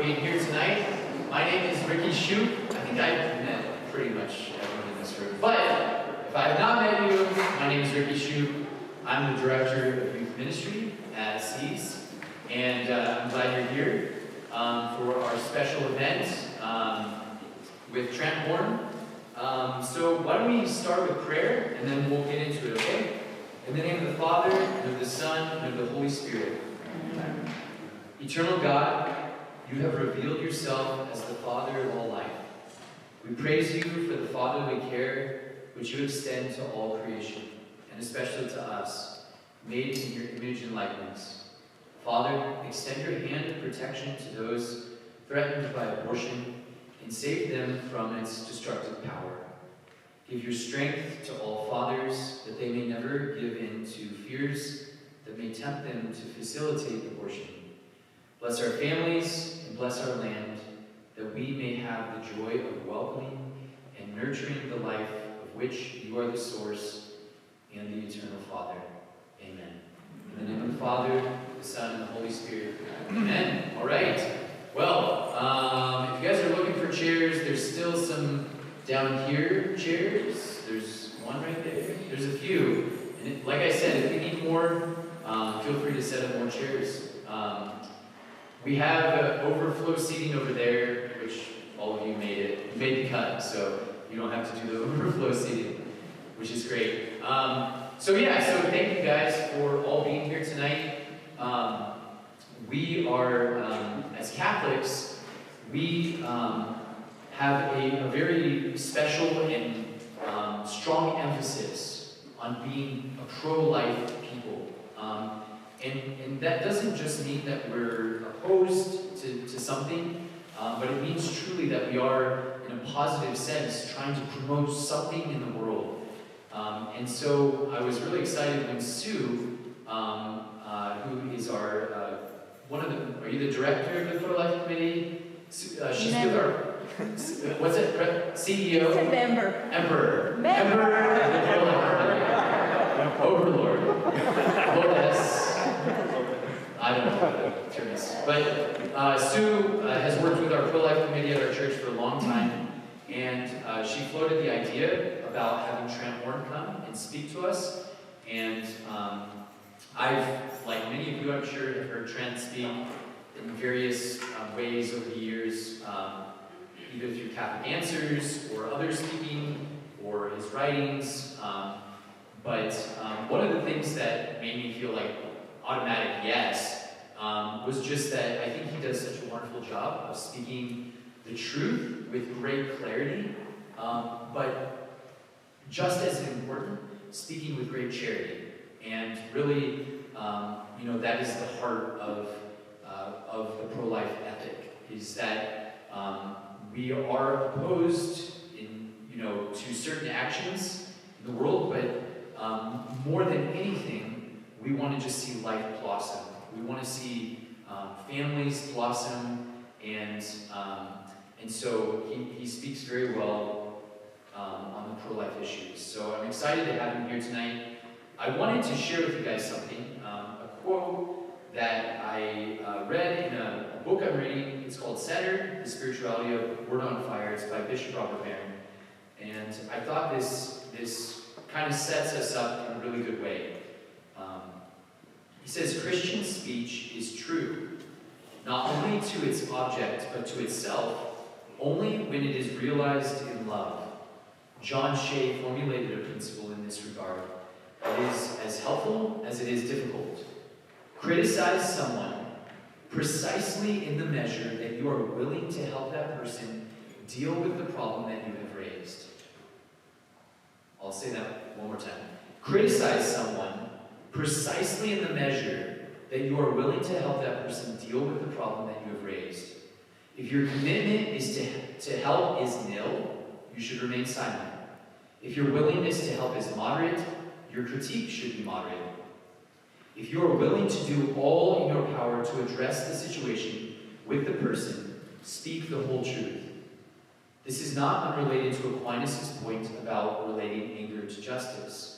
being here tonight. My name is Ricky Shoup. I think I've met pretty much everyone in this room. But if I have not met you, my name is Ricky Shoup. I'm the Director of Youth Ministry at Seas. And I'm glad you're here for our special event with Trent Born. So why don't we start with prayer, and then we'll get into it, okay? In the name of the Father, and of the Son, and of the Holy Spirit. Amen. Eternal God, you have revealed yourself as the Father of all life. We praise you for the fatherly care which you extend to all creation, and especially to us, made in your image and likeness. Father, extend your hand of protection to those threatened by abortion, and save them from its destructive power. Give your strength to all fathers, that they may never give in to fears that may tempt them to facilitate abortion. Bless our families and bless our land, that we may have the joy of welcoming and nurturing the life of which you are the source and the eternal Father. Amen. In the name of the Father, the Son, and the Holy Spirit. Amen. All right. Well, if you guys are looking for chairs, there's still some down here chairs. There's one right there. There's a few. And like I said, if you need more, feel free to set up more chairs. We have overflow seating over there, which all of you made it. You made the cut, so you don't have to do the overflow seating, which is great. So thank you guys for all being here tonight. We are, as Catholics, we have a very special and strong emphasis on being a pro-life people. And that doesn't just mean that we're opposed to something, but it means truly that we are, in a positive sense, trying to promote something in the world. And so I was really excited when Sue, who is our, are you the director of the Pro-Life Committee? She's with our, what's it, CEO? It's a member. Emperor of the Pro-Life Committee. Overlord. Lordess. I don't know what the term is. But Sue has worked with our Pro-Life Committee at our church for a long time, and she floated the idea about having Trent Born come and speak to us. And I've, like many of you, I'm sure, have heard Trent speak in various ways over the years, either through Catholic Answers or other speaking or his writings. But one of the things that made me feel like automatic yes was just that I think he does such a wonderful job of speaking the truth with great clarity, but just as important, speaking with great charity. And really, that is the heart of the pro-life ethic, is that we are opposed to certain actions in the world, but more than anything, we want to just see life blossom. We want to see families blossom, and so he speaks very well on the pro-life issues. So I'm excited to have him here tonight. I wanted to share with you guys something, a quote that I read in a book I'm reading. It's called Centered, The Spirituality of Word on Fire. It's by Bishop Robert Barron. And I thought this kind of sets us up in a really good way. He says, Christian speech is true, not only to its object, but to itself, only when it is realized in love. John Shea formulated a principle in this regard. It is as helpful as it is difficult. Criticize someone precisely in the measure that you are willing to help that person deal with the problem that you have raised. I'll say that one more time. Criticize someone precisely in the measure that you are willing to help that person deal with the problem that you have raised. If your commitment is to help is nil, you should remain silent. If your willingness to help is moderate, your critique should be moderate. If you are willing to do all in your power to address the situation with the person, speak the whole truth. This is not unrelated to Aquinas' point about relating anger to justice.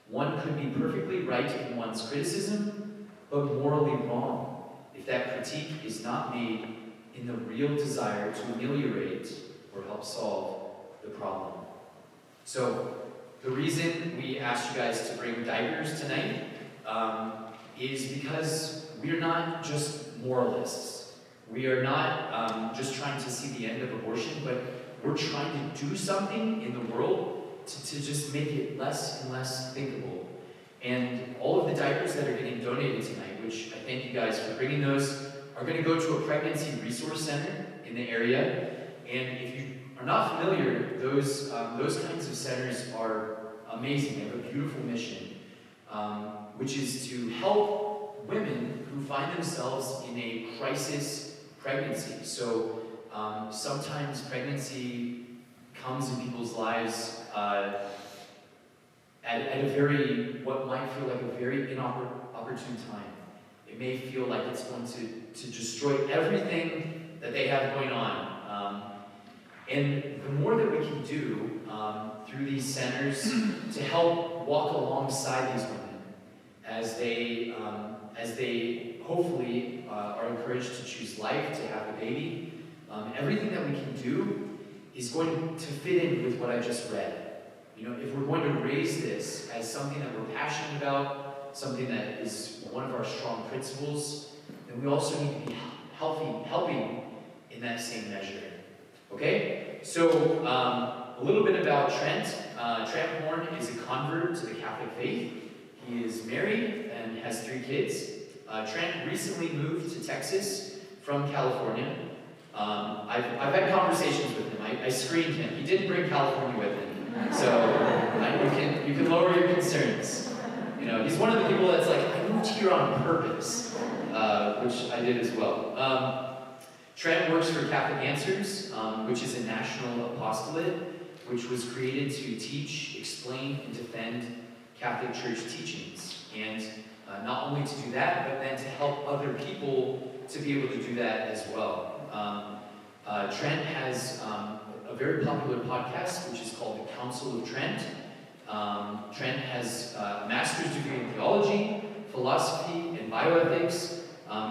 One could be perfectly right in one's criticism, but morally wrong if that critique is not made in the real desire to ameliorate or help solve the problem. So, the reason we asked you guys to bring diapers tonight is because we are not just moralists. We are not just trying to see the end of abortion, but we're trying to do something in the world to just make it less and less thinkable. And all of the diapers that are getting donated tonight, which I thank you guys for bringing those, are going to go to a pregnancy resource center in the area. And if you are not familiar, those kinds of centers are amazing. They have a beautiful mission, which is to help women who find themselves in a crisis pregnancy. So sometimes pregnancy comes in people's lives at a very, what might feel like a very inopportune time. It may feel like it's going to destroy everything that they have going on. And the more that we can do through these centers to help walk alongside these women as they hopefully are encouraged to choose life, to have a baby, everything that we can do is going to fit in with what I just read. You know, if we're going to raise this as something that we're passionate about, something that is one of our strong principles, then we also need to be helping in that same measure. Okay? So, a little bit about Trent. Trent Horn is a convert to the Catholic faith. He is married and has 3 kids. Trent recently moved to Texas from California. I've had conversations with him. I screened him. He didn't bring California with him. So you can lower your concerns. You know, he's one of the people that's like, I moved here on purpose, which I did as well. Trent works for Catholic Answers, which is a national apostolate, which was created to teach, explain, and defend Catholic Church teachings. And not only to do that, but then to help other people to be able to do that as well. Trent has a very popular podcast, which is called The Council of Trent. Trent has a master's degree in theology, philosophy, and bioethics.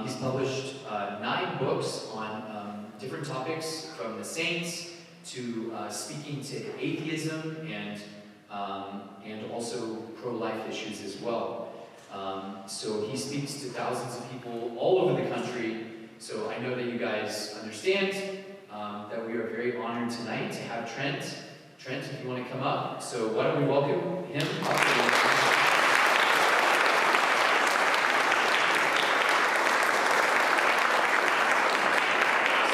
He's published 9 books on different topics, from the saints to speaking to atheism and also pro-life issues as well. So he speaks to thousands of people all over the country. So I know that you guys understand that we are very honored tonight to have Trent. Trent, if you want to come up. So why don't we welcome him up to the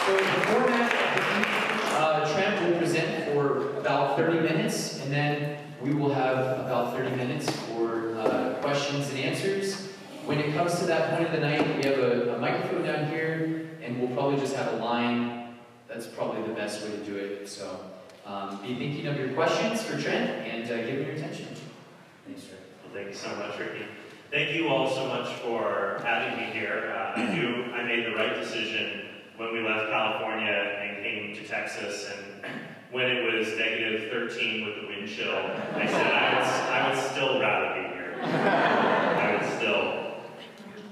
So the format, Trent will present for about 30 minutes, and then we will have about 30 minutes for questions and answers. When it comes to that point of the night, we have a microphone down here, and we'll probably just have a line. That's probably the best way to do it. So be thinking of your questions for Trent, and give him your attention. Thanks, Trent. Well, thank you so much, Ricky. Thank you all so much for having me here. I knew I made the right decision when we left California and came to Texas, and when it was negative 13 with the wind chill, I said I would still rather be here. I would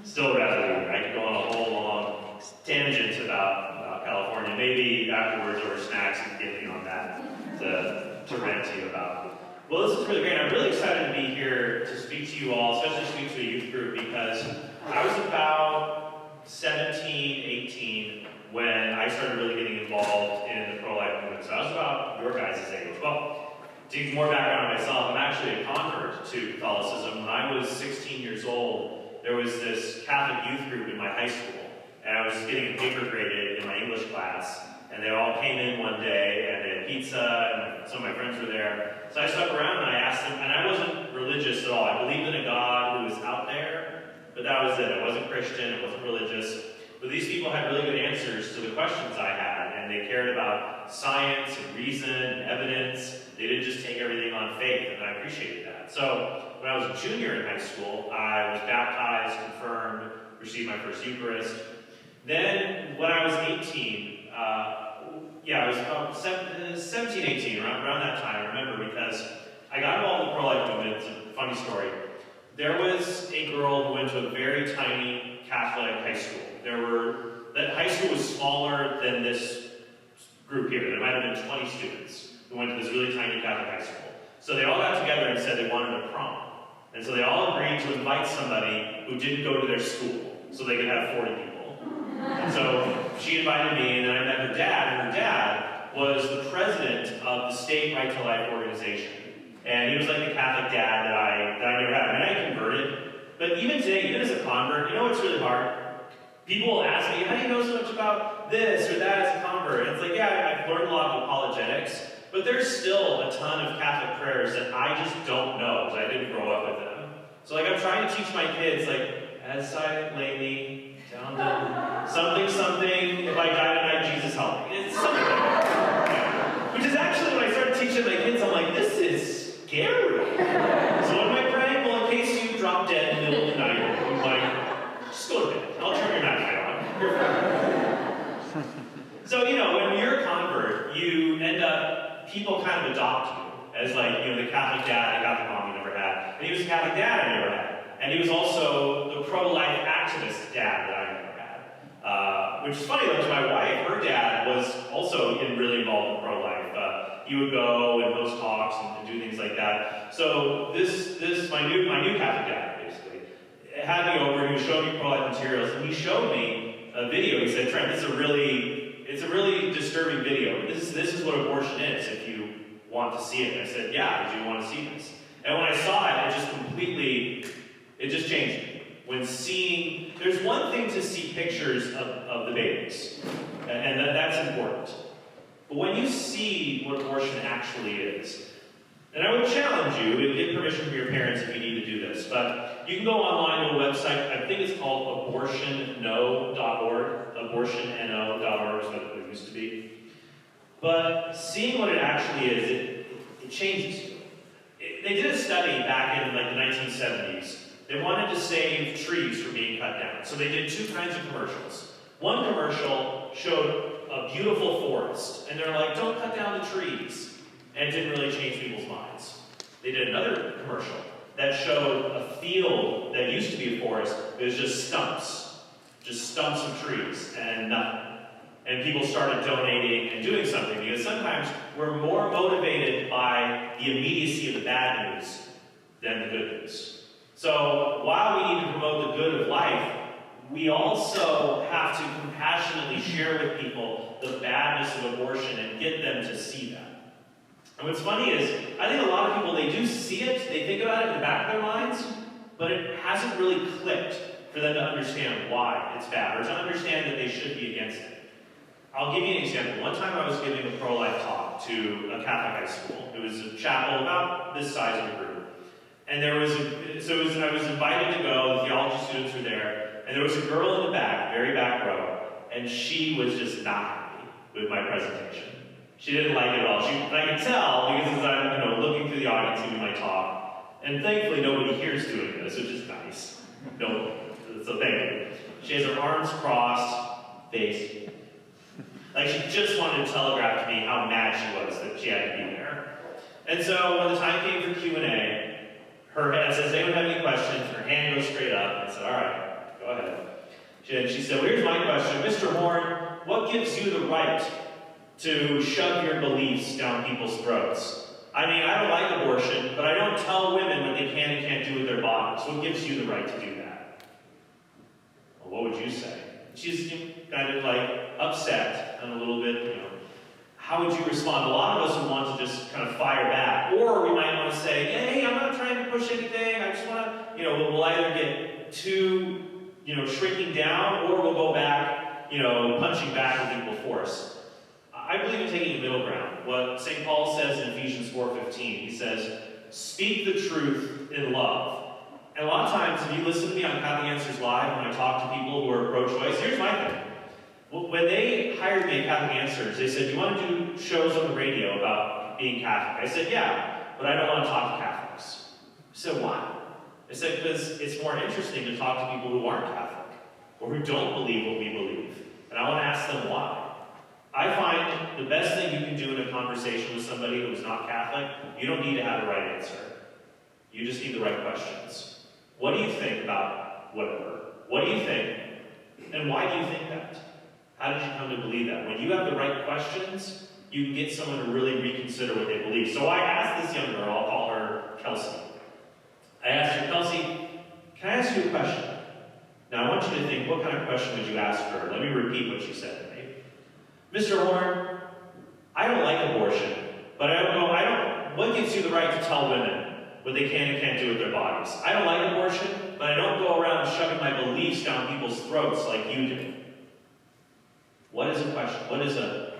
still rather be here. I could go on a whole long tangent about California. Maybe afterwards over snacks you can get me on that to rant to you about. Well, this is really great. I'm really excited to be here to speak to you all, especially speak to a youth group, because I was about 17, 18 when I started really getting involved in the pro-life movement. So I was about your guys' age. Well, to give more background on myself, I'm actually a convert to Catholicism. When I was 16 years old, there was this Catholic youth group in my high school, and I was getting a paper graded in my English class, and they all came in one day, and they had pizza, and some of my friends were there. So I stuck around, and I asked them, and I wasn't religious at all. I believed in a God who was out there, but that was it. I wasn't Christian, I wasn't religious. But these people had really good answers to the questions I had, and they cared about science and reason and evidence. They didn't just take everything on faith, and I appreciated that. So when I was a junior in high school, I was baptized, confirmed, received my first Eucharist. Then when I was 18, I was about 17, 18, around that time, I remember, because I got involved in the pro-life movement. It's a funny story. There was a girl who went to a very tiny Catholic high school. There were that high school was smaller than this group here. There might have been 20 students who went to this really tiny Catholic high school. So they all got together and said they wanted a prom. And so they all agreed to invite somebody who didn't go to their school so they could have 40 people. And so she invited me, and then I met her dad, and her dad was the president of the state Right to Life organization. And he was like the Catholic dad that I never had. I mean, I converted, but even today, even as a convert, you know what's really hard? People will ask me, how do you know so much about this or that as a convert? And it's like, yeah, I've learned a lot of apologetics, but there's still a ton of Catholic prayers that I just don't know because I didn't grow up with them. So like I'm trying to teach my kids, like, as I lay me down to something, something, if I die tonight, Jesus help me. It's something like that. Which is actually when I started teaching my kids, I'm like, this is scary. So what am I praying? Well, in case you drop dead in the middle of the night, I'm like, just go to bed. I'll turn your magic on. You're fine. So, you know, when you're a convert, you end up, people kind of adopt you as like, you know, the Catholic dad, the Catholic mom you never had. And he was a Catholic dad I never had. And he was also the pro-life activist dad that I never had. Which is funny though, to my wife, her dad was also really involved in pro-life. He would go and host talks and do things like that. So my new Catholic dad, basically, had me over, he was showing me pro-life materials, and he showed me a video. He said, Trent, it's a really disturbing video. This is what abortion is, if you want to see it. And I said, yeah, I do want to see this. And when I saw it, it just changed me. When seeing, there's one thing to see pictures of the babies, and that's important. But when you see what abortion actually is, and I would challenge you to get permission from your parents if you need to do this, but you can go online to a website, I think it's called abortionno.org, abortionno.org is what it used to be. But seeing what it actually is, it changes you. They did a study back in like the 1970s. They wanted to save trees from being cut down. So they did two kinds of commercials. One commercial showed a beautiful forest, and they're like, don't cut down the trees. And it didn't really change people's minds. They did another commercial that showed a field that used to be a forest. It was just stumps of trees and nothing. And people started donating and doing something, because sometimes we're more motivated by the immediacy of the bad news than the good news. So while we need to promote the good of life, we also have to compassionately share with people the badness of abortion and get them to see that. And what's funny is, I think a lot of people, they do see it, they think about it in the back of their minds, but it hasn't really clicked for them to understand why it's bad, or to understand that they should be against it. I'll give you an example. One time I was giving a pro-life talk to a Catholic high school. It was a chapel about this size of a group. And I was invited to go, the theology students were there, and there was a girl in the back, very back row, and she was just not happy with my presentation. She didn't like it at all. And I could tell, because as I'm looking through the audience giving my talk, and thankfully nobody here is doing this, which is nice. No, so thank you. She has her arms crossed, face. Like she just wanted to telegraph to me how mad she was that she had to be there. And so when the time came for Q&A, her head says, anyone have any questions? Her hand goes straight up, and I said, all right, go ahead. She said, well, here's my question. Mr. Horn, what gives you the right to shove your beliefs down people's throats? I mean, I don't like abortion, but I don't tell women what they can and can't do with their bodies. What gives you the right to do that? Well, what would you say? She's kind of like upset and a little bit, how would you respond? A lot of us would want to just kind of fire back. Or we might want to say, hey, I'm not trying to push anything. I just want to, we'll either get too, shrinking down, or we'll go back, punching back with equal force. I believe in taking the middle ground. What St. Paul says in Ephesians 4:15, he says, speak the truth in love. And a lot of times, if you listen to me on Catholic Answers Live, when I talk to people who are pro-choice, here's my thing. When they hired me at Catholic Answers, they said, do you want to do shows on the radio about being Catholic? I said, yeah, but I don't want to talk to Catholics. I said, why? I said, because it's more interesting to talk to people who aren't Catholic, or who don't believe what we believe. And I want to ask them why. I find the best thing you can do in a conversation with somebody who's not Catholic, you don't need to have the right answer. You just need the right questions. What do you think about whatever? What do you think? And why do you think that? How did you come to believe that? When you have the right questions, you can get someone to really reconsider what they believe. So I asked this young girl, I'll call her Kelsey. I asked her, Kelsey, can I ask you a question? Now I want you to think, what kind of question would you ask her? Let me repeat what she said to me. Mr. Horn, I don't like abortion, but what gives you the right to tell women what they can and can't do with their bodies? I don't like abortion, but I don't go around shoving my beliefs down people's throats like you do. What is a question? What is a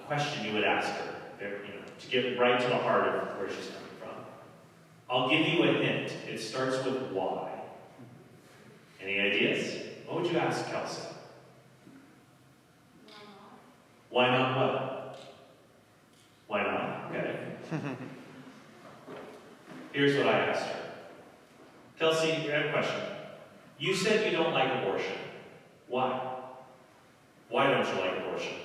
question you would ask her, to get right to the heart of where she's coming from? I'll give you a hint. It starts with why. Any ideas? What would you ask Kelsey? Why not what? Why not? Okay. Here's what I asked her. Kelsey, I have a question. You said you don't like abortion. Why? Why don't you like abortion?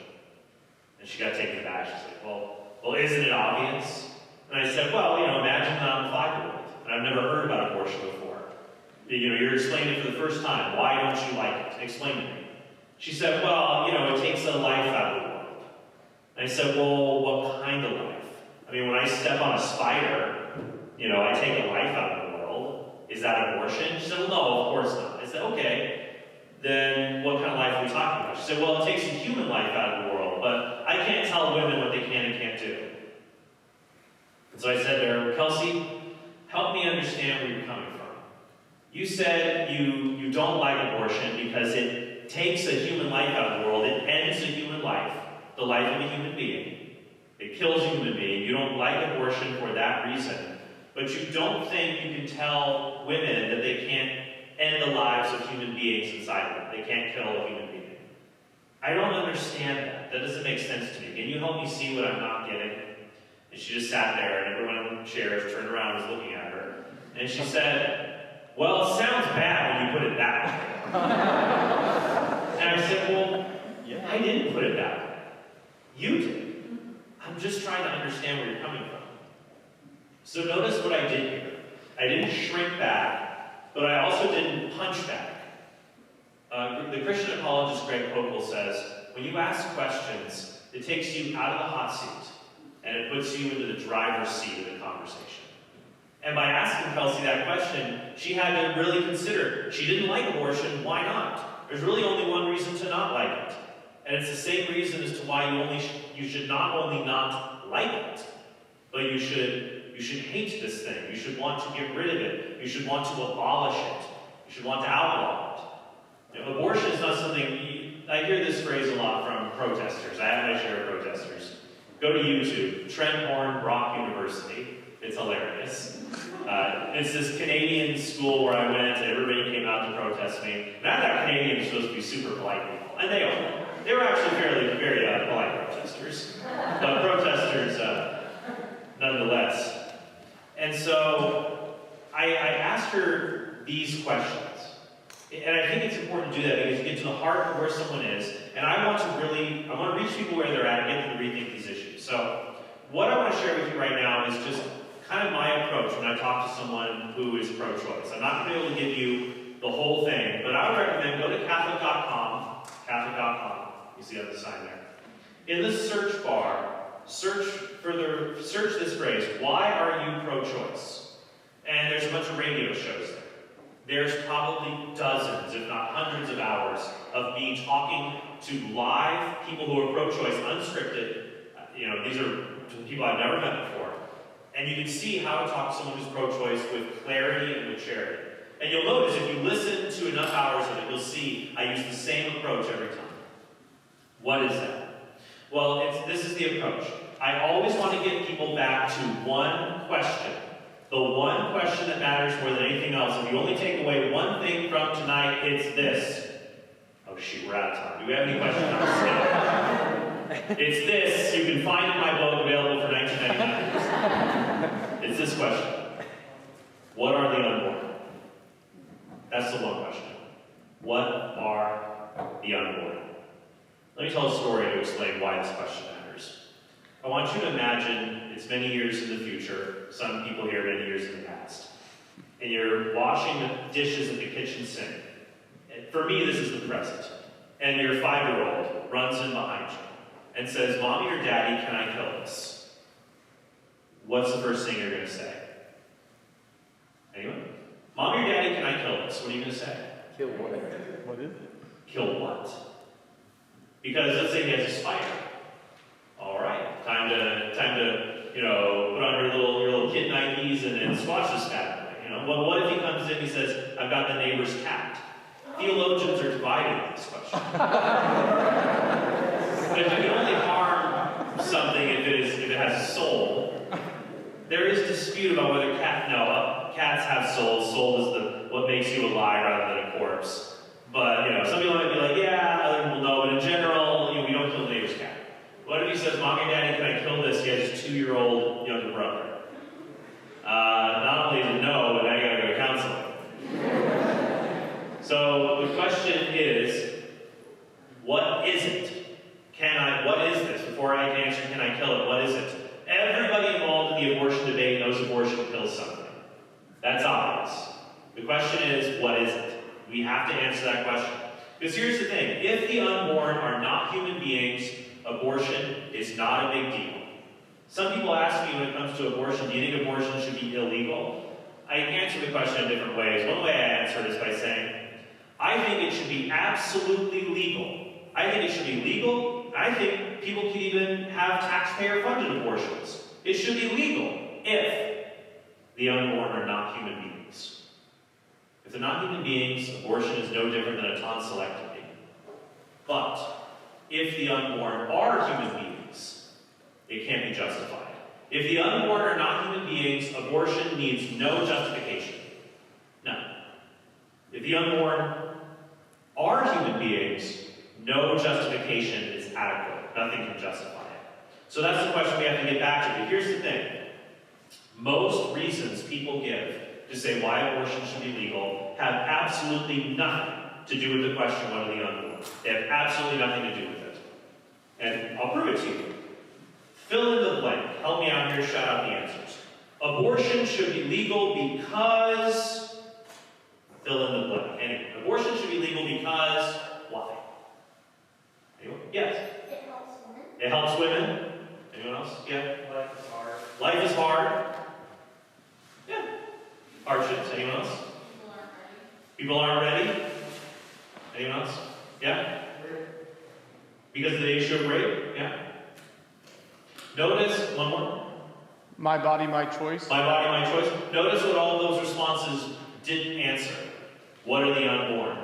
And she got taken aback. She's like, well, isn't it obvious? And I said, well, imagine that I'm a 5-year-old, and I've never heard about abortion before. You're explaining it for the first time. Why don't you like it? Explain to me. She said, well, it takes a life out of the world. And I said, well, what kind of life? I mean, when I step on a spider, I take a life out of the world. Is that abortion? She said, well, no, of course not. I said, okay, then what kind of life are we talking about? She said, well, it takes a human life out of the world, but I can't tell women what they can and can't do. And so I said to her, Kelsey, help me understand where you're coming from. You said you don't like abortion because it takes a human life out of the world. It ends a human life, the life of a human being. It kills a human being. You don't like abortion for that reason. But you don't think you can tell women that they can't end the lives of human beings inside them. They can't kill a human being. I don't understand that. That doesn't make sense to me. Can you help me see what I'm not getting? And she just sat there, and everyone in the chairs turned around and was looking at her. And she said, well, it sounds bad when you put it that way. And I said, well, I didn't put it that way. You did. I'm just trying to understand where you're coming from. So notice what I did here. I didn't shrink back, but I also didn't punch back. The Christian apologist Greg Kokel says, when you ask questions, it takes you out of the hot seat, and it puts you into the driver's seat of the conversation. And by asking Kelsey that question, she had to really consider, she didn't like abortion, why not? There's really only one reason to not like it. And it's the same reason as to why you should not only not like it, but you should hate this thing. You should want to get rid of it. You should want to abolish it. You should want to outlaw it. Abortion is not something, I hear this phrase a lot from protesters. I have my share of protesters. Go to YouTube, Trent Brock University. It's hilarious. It's this Canadian school where I went, and everybody came out to protest me. And I thought Canadians were supposed to be super polite people, and they are. They were actually very polite protesters. But protesters, nonetheless. And so I asked her these questions. And I think it's important to do that because you get to the heart of where someone is. And I want to reach people where they're at and get them to rethink these issues. So what I want to share with you right now is just kind of my approach when I talk to someone who is pro-choice. I'm not going to be able to give you the whole thing, but I would recommend go to Catholic.com, you see on the sign there. In the search bar, search this phrase, why are you pro-choice? And there's a bunch of radio shows there. There's probably dozens, if not hundreds of hours of me talking to live people who are pro-choice, unscripted. These are people I've never met before. And you can see how to talk to someone who's pro-choice with clarity and with charity. And you'll notice if you listen to enough hours of it, you'll see I use the same approach every time. What is that? Well, this is the approach. I always want to get people back to one question. The one question that matters more than anything else. If you only take away one thing from tonight, it's this. Oh shoot, we're out of time. Do we have any questions? It's this. You can find in my book available for $19.99. It's this question. What are the unborn? That's the one question. What are the unborn? Let me tell a story to explain why this question matters. I want you to imagine it's many years in the future, some people here many years in the past, and you're washing the dishes at the kitchen sink. And for me, this is the present. and your 5-year-old runs in behind you and says, Mommy or Daddy, can I kill this? What's the first thing you're going to say? Anyone? Mommy or Daddy, can I kill this? What are you going to say? Kill what? What is it? Kill what? Because let's say he has a spider. All right, time to put on your little kid Nikes and squash this bad boy. Well, what if he comes in and he says, I've got the neighbor's cat? Theologians are divided on this question. If you can only harm something if it has a soul, there is dispute about whether cats have souls. Soul is what makes you alive rather than a corpse. But some people might be like, yeah, other people know, but in general, we don't kill the neighbor's cat. What if he says, Mommy and Daddy, can I kill this? He has his 2-year-old younger brother. Not only is it no, but now you gotta go to counseling. So the question is, what is it? What is this? Before I can answer, can I kill it? What is it? Everybody involved in the abortion debate knows abortion kills something. That's obvious. The question is, what is it? We have to answer that question. Because here's the thing, if the unborn are not human beings, abortion is not a big deal. Some people ask me when it comes to abortion, do you think abortion should be illegal? I answer the question in different ways. One way I answer it is by saying, I think it should be absolutely legal. I think it should be legal. I think people can even have taxpayer-funded abortions. It should be legal if the unborn are not human beings. If they're not human beings, abortion is no different than a tonsillectomy. But if the unborn are human beings, it can't be justified. If the unborn are not human beings, abortion needs no justification. None. If the unborn are human beings, no justification is adequate. Nothing can justify it. So that's the question we have to get back to. But here's the thing. Most reasons people give to say why abortion should be legal have absolutely nothing to do with the question, what are the unborn? They have absolutely nothing to do with it. And I'll prove it to you. Fill in the blank. Help me out here, shout out the answers. Abortion should be legal because... Fill in the blank. Anyway, abortion should be legal because... Why? Anyone? Yes? It helps women. It helps women. Anyone else? Yeah? Life is hard. Life is hard. Yeah. Hardships. Anyone else? People aren't ready. People aren't ready? Anyone else? Yeah? Because of the issue of rape? Yeah? Notice, one more. My body, my choice. My body, my choice. Notice what all of those responses didn't answer. What are the unborn?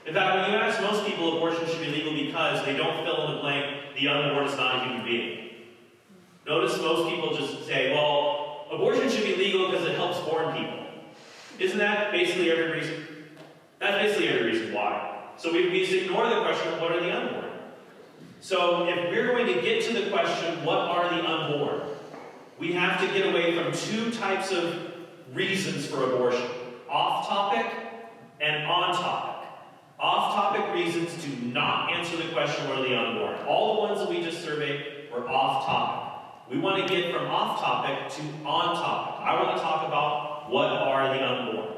In fact, when you ask most people abortion should be legal because they don't fill in the blank, the unborn is not a human being. Notice most people just say, well, abortion should be legal because it helps born people. Isn't that basically every reason? That's basically every reason why. So we just ignore the question of what are the unborn? So if we're going to get to the question, what are the unborn? We have to get away from two types of reasons for abortion. Off-topic and on-topic. Off-topic reasons do not answer the question, what are the unborn? All the ones that we just surveyed were off-topic. We want to get from off-topic to on-topic. I want to talk about what are the unborn.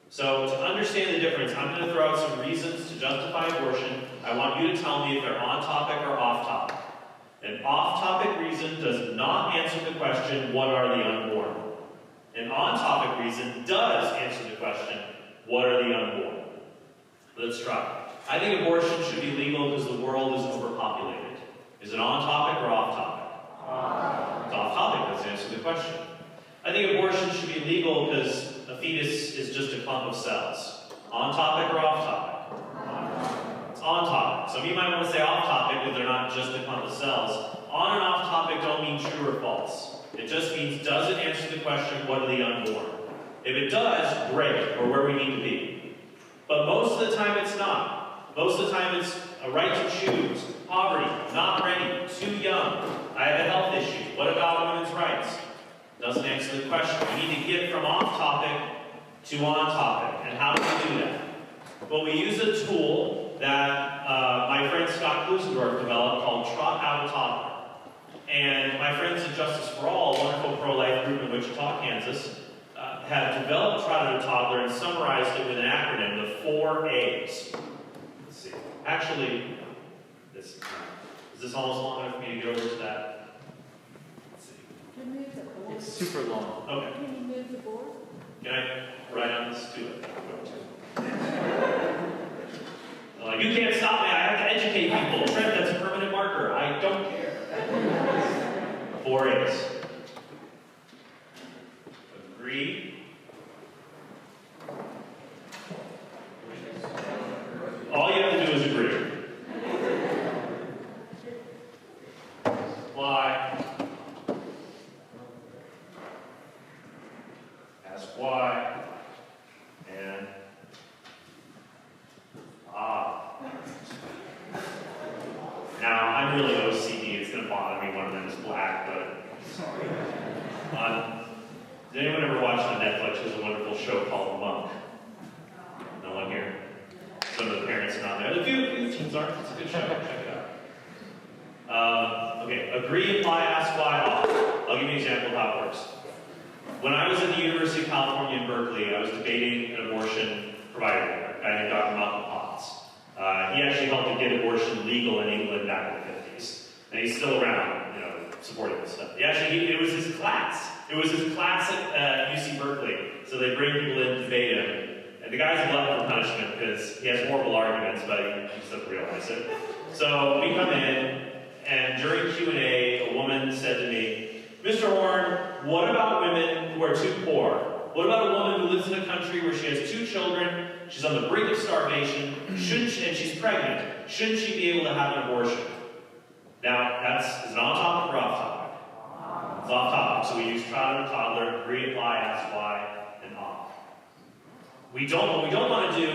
So to understand the difference, I'm going to throw out some reasons to justify abortion. I want you to tell me if they're on-topic or off-topic. An off-topic reason does not answer the question, what are the unborn? An on-topic reason does answer the question, what are the unborn? Let's try. I think abortion should be legal because the world is overpopulated. Is it on-topic or off-topic? It's off-topic. Let's answer the question. I think abortion should be legal because a fetus is just a clump of cells. On-topic or off-topic? It's on-topic. Some of you might want to say off-topic because they're not just a clump of cells. On and off-topic don't mean true or false. It just means, does it answer the question, what are the unborn? If it does, great, or where we need to be. But most of the time it's not. Most of the time it's a right to choose, poverty, not ready, too young, I have a health issue, what about women's rights? Doesn't answer the question. We need to get from off-topic to on-topic. And how do we do that? Well, we use a tool that my friend Scott Klusendorf developed called Trot Out a Toddler. And my friends at Justice for All, a wonderful pro-life group in Wichita, Kansas, have developed Trot Out a Toddler and summarized it with an acronym, the 4 A's. let's see. Actually, is this almost long enough for me to get over to that? Let's see. Can you move the board? It's super long. Okay. Can you move the board? Can I write on this too? Like, you can't stop me, I have to educate people. Trent, that's a permanent marker. I don't care. 4 A's. Agree. All you have to do is agree. Why? Ask why. And now, I'm really OCD. It's going to bother me. One of them is black, but sorry. Did anyone ever watch on Netflix? There's a wonderful show called Monk. No one here? Some of the parents are not there. The few teens aren't. It's a good show. Check it out. Okay. Agree, apply, ask why, off. I'll give you an example of how it works. When I was at the University of California in Berkeley, I was debating an abortion provider, a guy named Dr. Malcolm Potts. He actually helped to get abortion legal in England back in the 50s. And he's still around, supporting this stuff. It was his class. It was his class at UC Berkeley. So they bring people in to debate him. And the guy's a glutton for punishment because he has horrible arguments, but he just doesn't realize it. So we come in, and during Q&A, a woman said to me, Mr. Horn, what about women who are too poor? What about a woman who lives in a country where she has 2 children, she's on the brink of starvation, and she's pregnant? Shouldn't she be able to have an abortion? Now, is it on topic or off topic? It's off topic, so we use child and toddler, agree, apply, ask why, and off. What we don't want to do,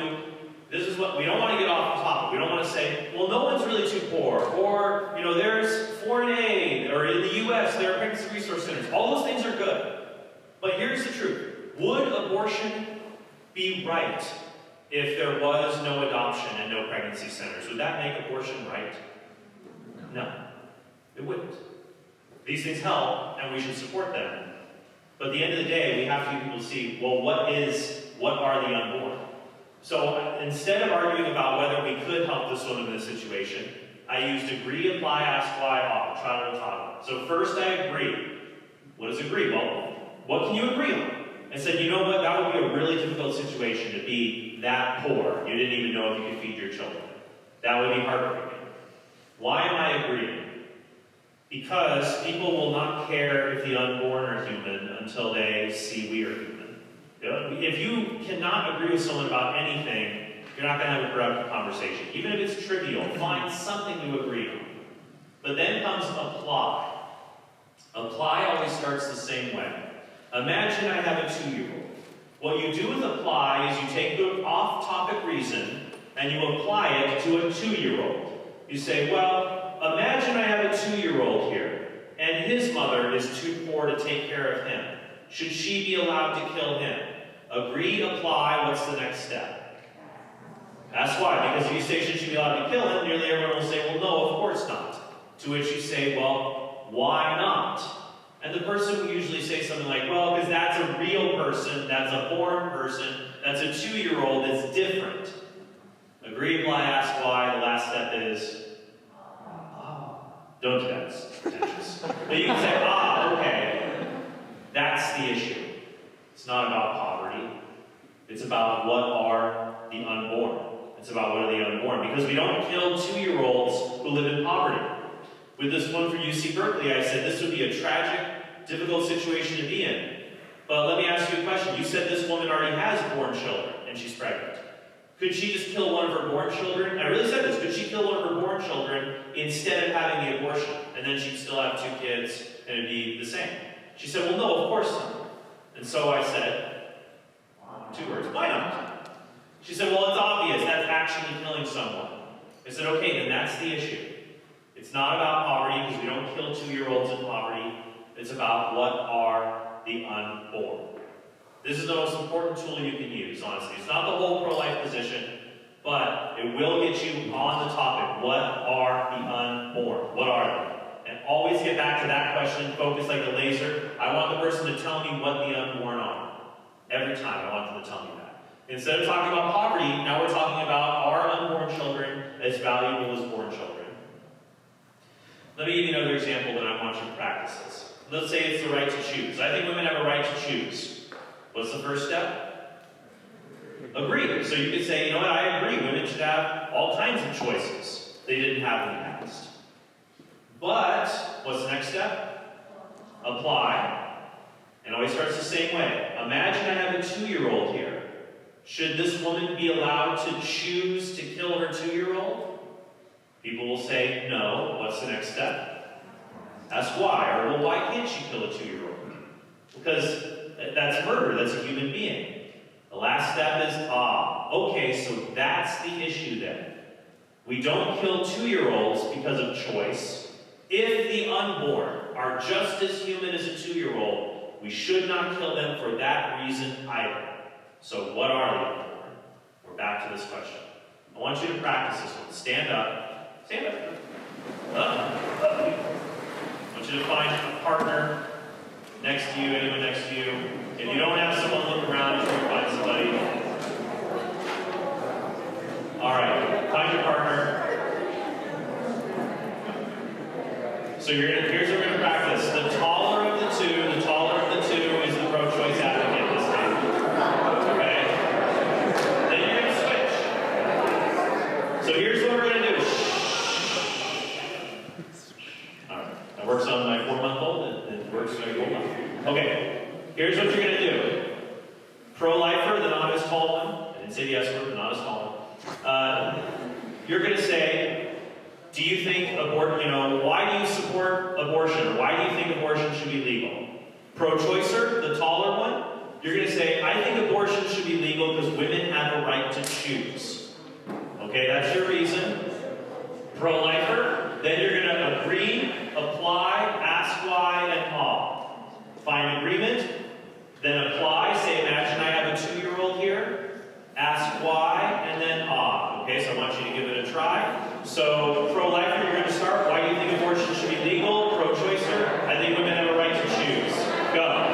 we don't want to get off the topic. We don't want to say, well, no one's really too poor, or, there's foreign aid, or in the U.S., there are pregnancy resource centers. All those things are good. But here's the truth. Would abortion be right if there was no adoption and no pregnancy centers? Would that make abortion right? No, it wouldn't. These things help, and we should support them. But at the end of the day, we have to get people to see, well, what are the unborn? So instead of arguing about whether we could help this woman in this situation, I used agree, apply, ask why, off, try to talk. So first I agree. What is agree? Well, what can you agree on? And said, you know what, that would be a really difficult situation to be that poor. You didn't even know if you could feed your children. That would be heartbreaking. Why am I agreeing? Because people will not care if the unborn are human until they see we are human. If you cannot agree with someone about anything, you're not going to have a productive conversation. Even if it's trivial, find something to agree on. But then comes apply. Apply always starts the same way. Imagine I have a 2-year-old. What you do with apply is you take the off-topic reason and you apply it to a 2-year-old. You say, well, imagine I have a 2-year-old here, and his mother is too poor to take care of him. Should she be allowed to kill him? Agree, apply, what's the next step? That's why, because if you say, should she be allowed to kill him, nearly everyone will say, well, no, of course not. To which you say, well, why not? And the person will usually say something like, well, because that's a real person, that's a born person, that's a 2-year-old, it's different. Agree, apply, ask why. The last step is, don't do that, it's pretentious. But you can say, okay, that's the issue. It's not about poverty. It's about what are the unborn. It's about what are the unborn. Because we don't kill 2-year-olds who live in poverty. With this one from UC Berkeley, I said this would be a tragic, difficult situation to be in. But let me ask you a question. You said this woman already has born children, and she's pregnant. Could she just kill one of her born children? I really said this. Could she kill one of her born children instead of having the abortion? And then she'd still have 2 kids, and it'd be the same. She said, well, no, of course not. And so I said, 2 words, why not? She said, well, it's obvious. That's actually killing someone. I said, okay, then that's the issue. It's not about poverty, because we don't kill 2-year-olds in poverty. It's about what are the unborn. This is the most important tool you can use, honestly. It's not the whole pro-life position, but it will get you on the topic. What are the unborn? What are they? And always get back to that question, focus like a laser. I want the person to tell me what the unborn are. Every time I want them to tell me that. Instead of talking about poverty, now we're talking about are unborn children as valuable as born children? Let me give you another example that I want you to practice this. Let's say it's the right to choose. I think women have a right to choose. What's the first step? Agree. So you could say, you know what, I agree. Women should have all kinds of choices they didn't have in the past. But what's the next step? Apply. It always starts the same way. Imagine I have a 2-year-old here. Should this woman be allowed to choose to kill her 2-year-old? People will say no. What's the next step? Ask why. Or, well, why can't she kill a 2-year-old? Because that's murder. That's a human being. The last step is, okay, so that's the issue then. We don't kill 2-year-olds because of choice. If the unborn are just as human as a 2-year-old, we should not kill them for that reason either. So what are the unborn? We're back to this question. I want you to practice this one. Stand up. Stand up. I want you to find a partner next to you, anyone next to you. If you don't have someone, look around and try to find somebody. All right, find your partner. So here's what we're going to practice. The taller of the two is the pro-choice advocate this time. Okay? Then you're going to switch. So here's what we're going to do. All right. That works on my 4-month-old. It works on my 4-month. Okay. Here's what you're going to do. Pro-lifer, the not as tall one. I didn't say the S word, the not as tall one. You're going to say, do you think why do you support abortion? Or why do you think abortion should be legal? Pro-choicer, the taller one, you're going to say, I think abortion should be legal because women have a right to choose. Okay, that's your reason. Pro-lifer, then you're going to agree, apply, ask why, and find agreement, then apply, say, imagine I have a 2-year-old here, ask why, and then Okay, so I want you to give it a try. So, pro-lifer, you're going to start. Why do you think abortion should be legal? Pro-choicer, I think women have a right to choose. Go.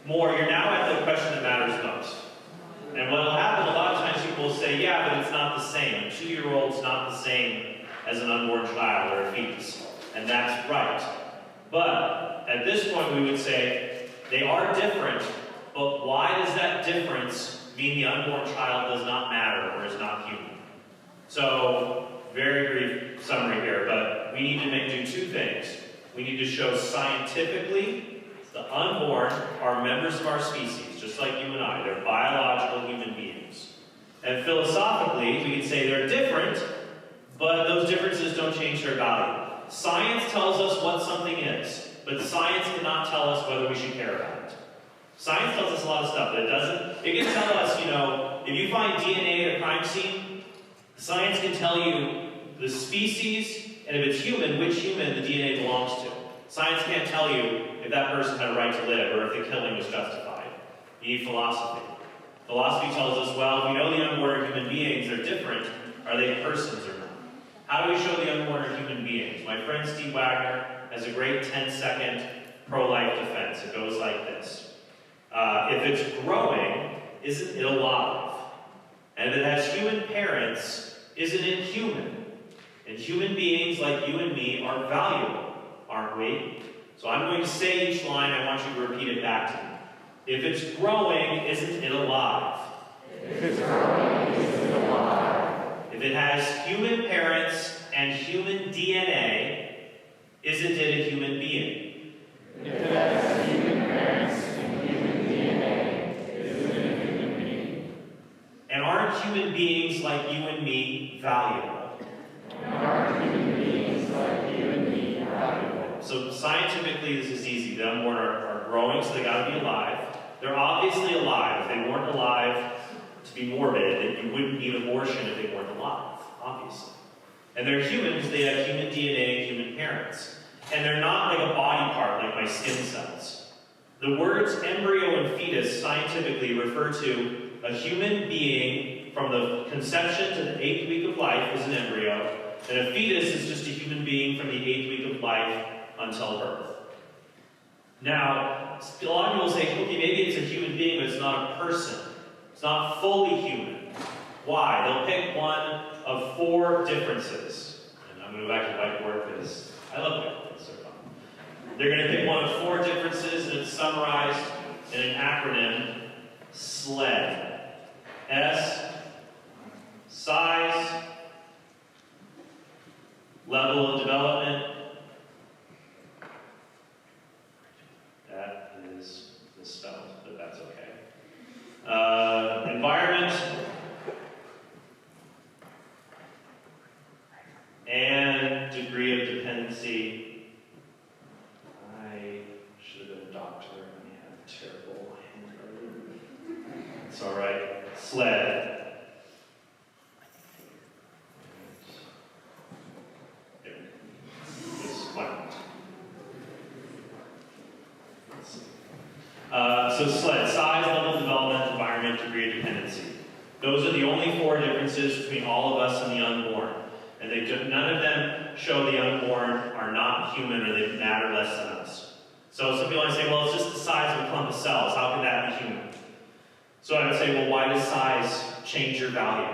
more, you're now at the question that matters most. And what will happen, a lot of times people will say, yeah, but it's not the same. A 2-year-old's not the same as an unborn child or a fetus. And that's right. But at this point, we would say they are different, but why does that difference mean the unborn child does not matter or is not human? So, very brief summary here, but we need to do 2 things. We need to show scientifically the unborn are members of our species, just like you and I. They're biological human beings. And philosophically, we can say they're different, but those differences don't change their value. Science tells us what something is, but science cannot tell us whether we should care about it. Science tells us a lot of stuff, but it can tell us, if you find DNA at a crime scene, science can tell you the species, and if it's human, which human the DNA belongs to. Science can't tell you if that person had a right to live or if the killing was justified. You need philosophy. Philosophy tells us, well, if we know the unborn are human beings, they're different. Are they persons or not? How do we show the unborn are human beings? My friend Steve Wagner has a great 10-second pro-life defense. It goes like this. If it's growing, isn't it alive? And if it has human parents, isn't it human? And human beings like you and me are valuable, aren't we? So I'm going to say each line. I want you to repeat it back to me. If it's growing, isn't it alive? If it's growing, isn't it alive? If it has human parents and human DNA, isn't it a human being? If it has human parents and human DNA, isn't it a human being? And aren't human beings like you and me valuable? And aren't human beings like you and me valuable? So scientifically, this is easy. The unborn are growing, so they got to be alive. They're obviously alive. If they weren't alive, to be morbid, you wouldn't need abortion if they weren't alive, obviously. And they're humans. They have human DNA and human parents. And they're not like a body part, like my skin cells. The words embryo and fetus scientifically refer to a human being from the conception to the 8th week of life is an embryo, and a fetus is just a human being from the 8th week of life until birth. Now, a lot of people say, okay, maybe it's a human being, but it's not a person. It's not fully human. Why? They'll pick one of 4 differences. And I'm going to go back to the whiteboard because I love whiteboards. They're fun. They're going to pick one of 4 differences, and it's summarized in an acronym, SLED. S, size, level of development. That is misspelled, but that's okay. Environment. And degree of dependency. I should have been a doctor and had terrible handwriting. It's all right. SLED. So SLED, size, level of development, environment, degree of dependency. Those are the only 4 differences between all of us and the unborn. And none of them show the unborn are not human or they matter less than us. So some people might say, well, it's just the size of a clump of cells. How can that be human? So I would say, well, why does size change your value?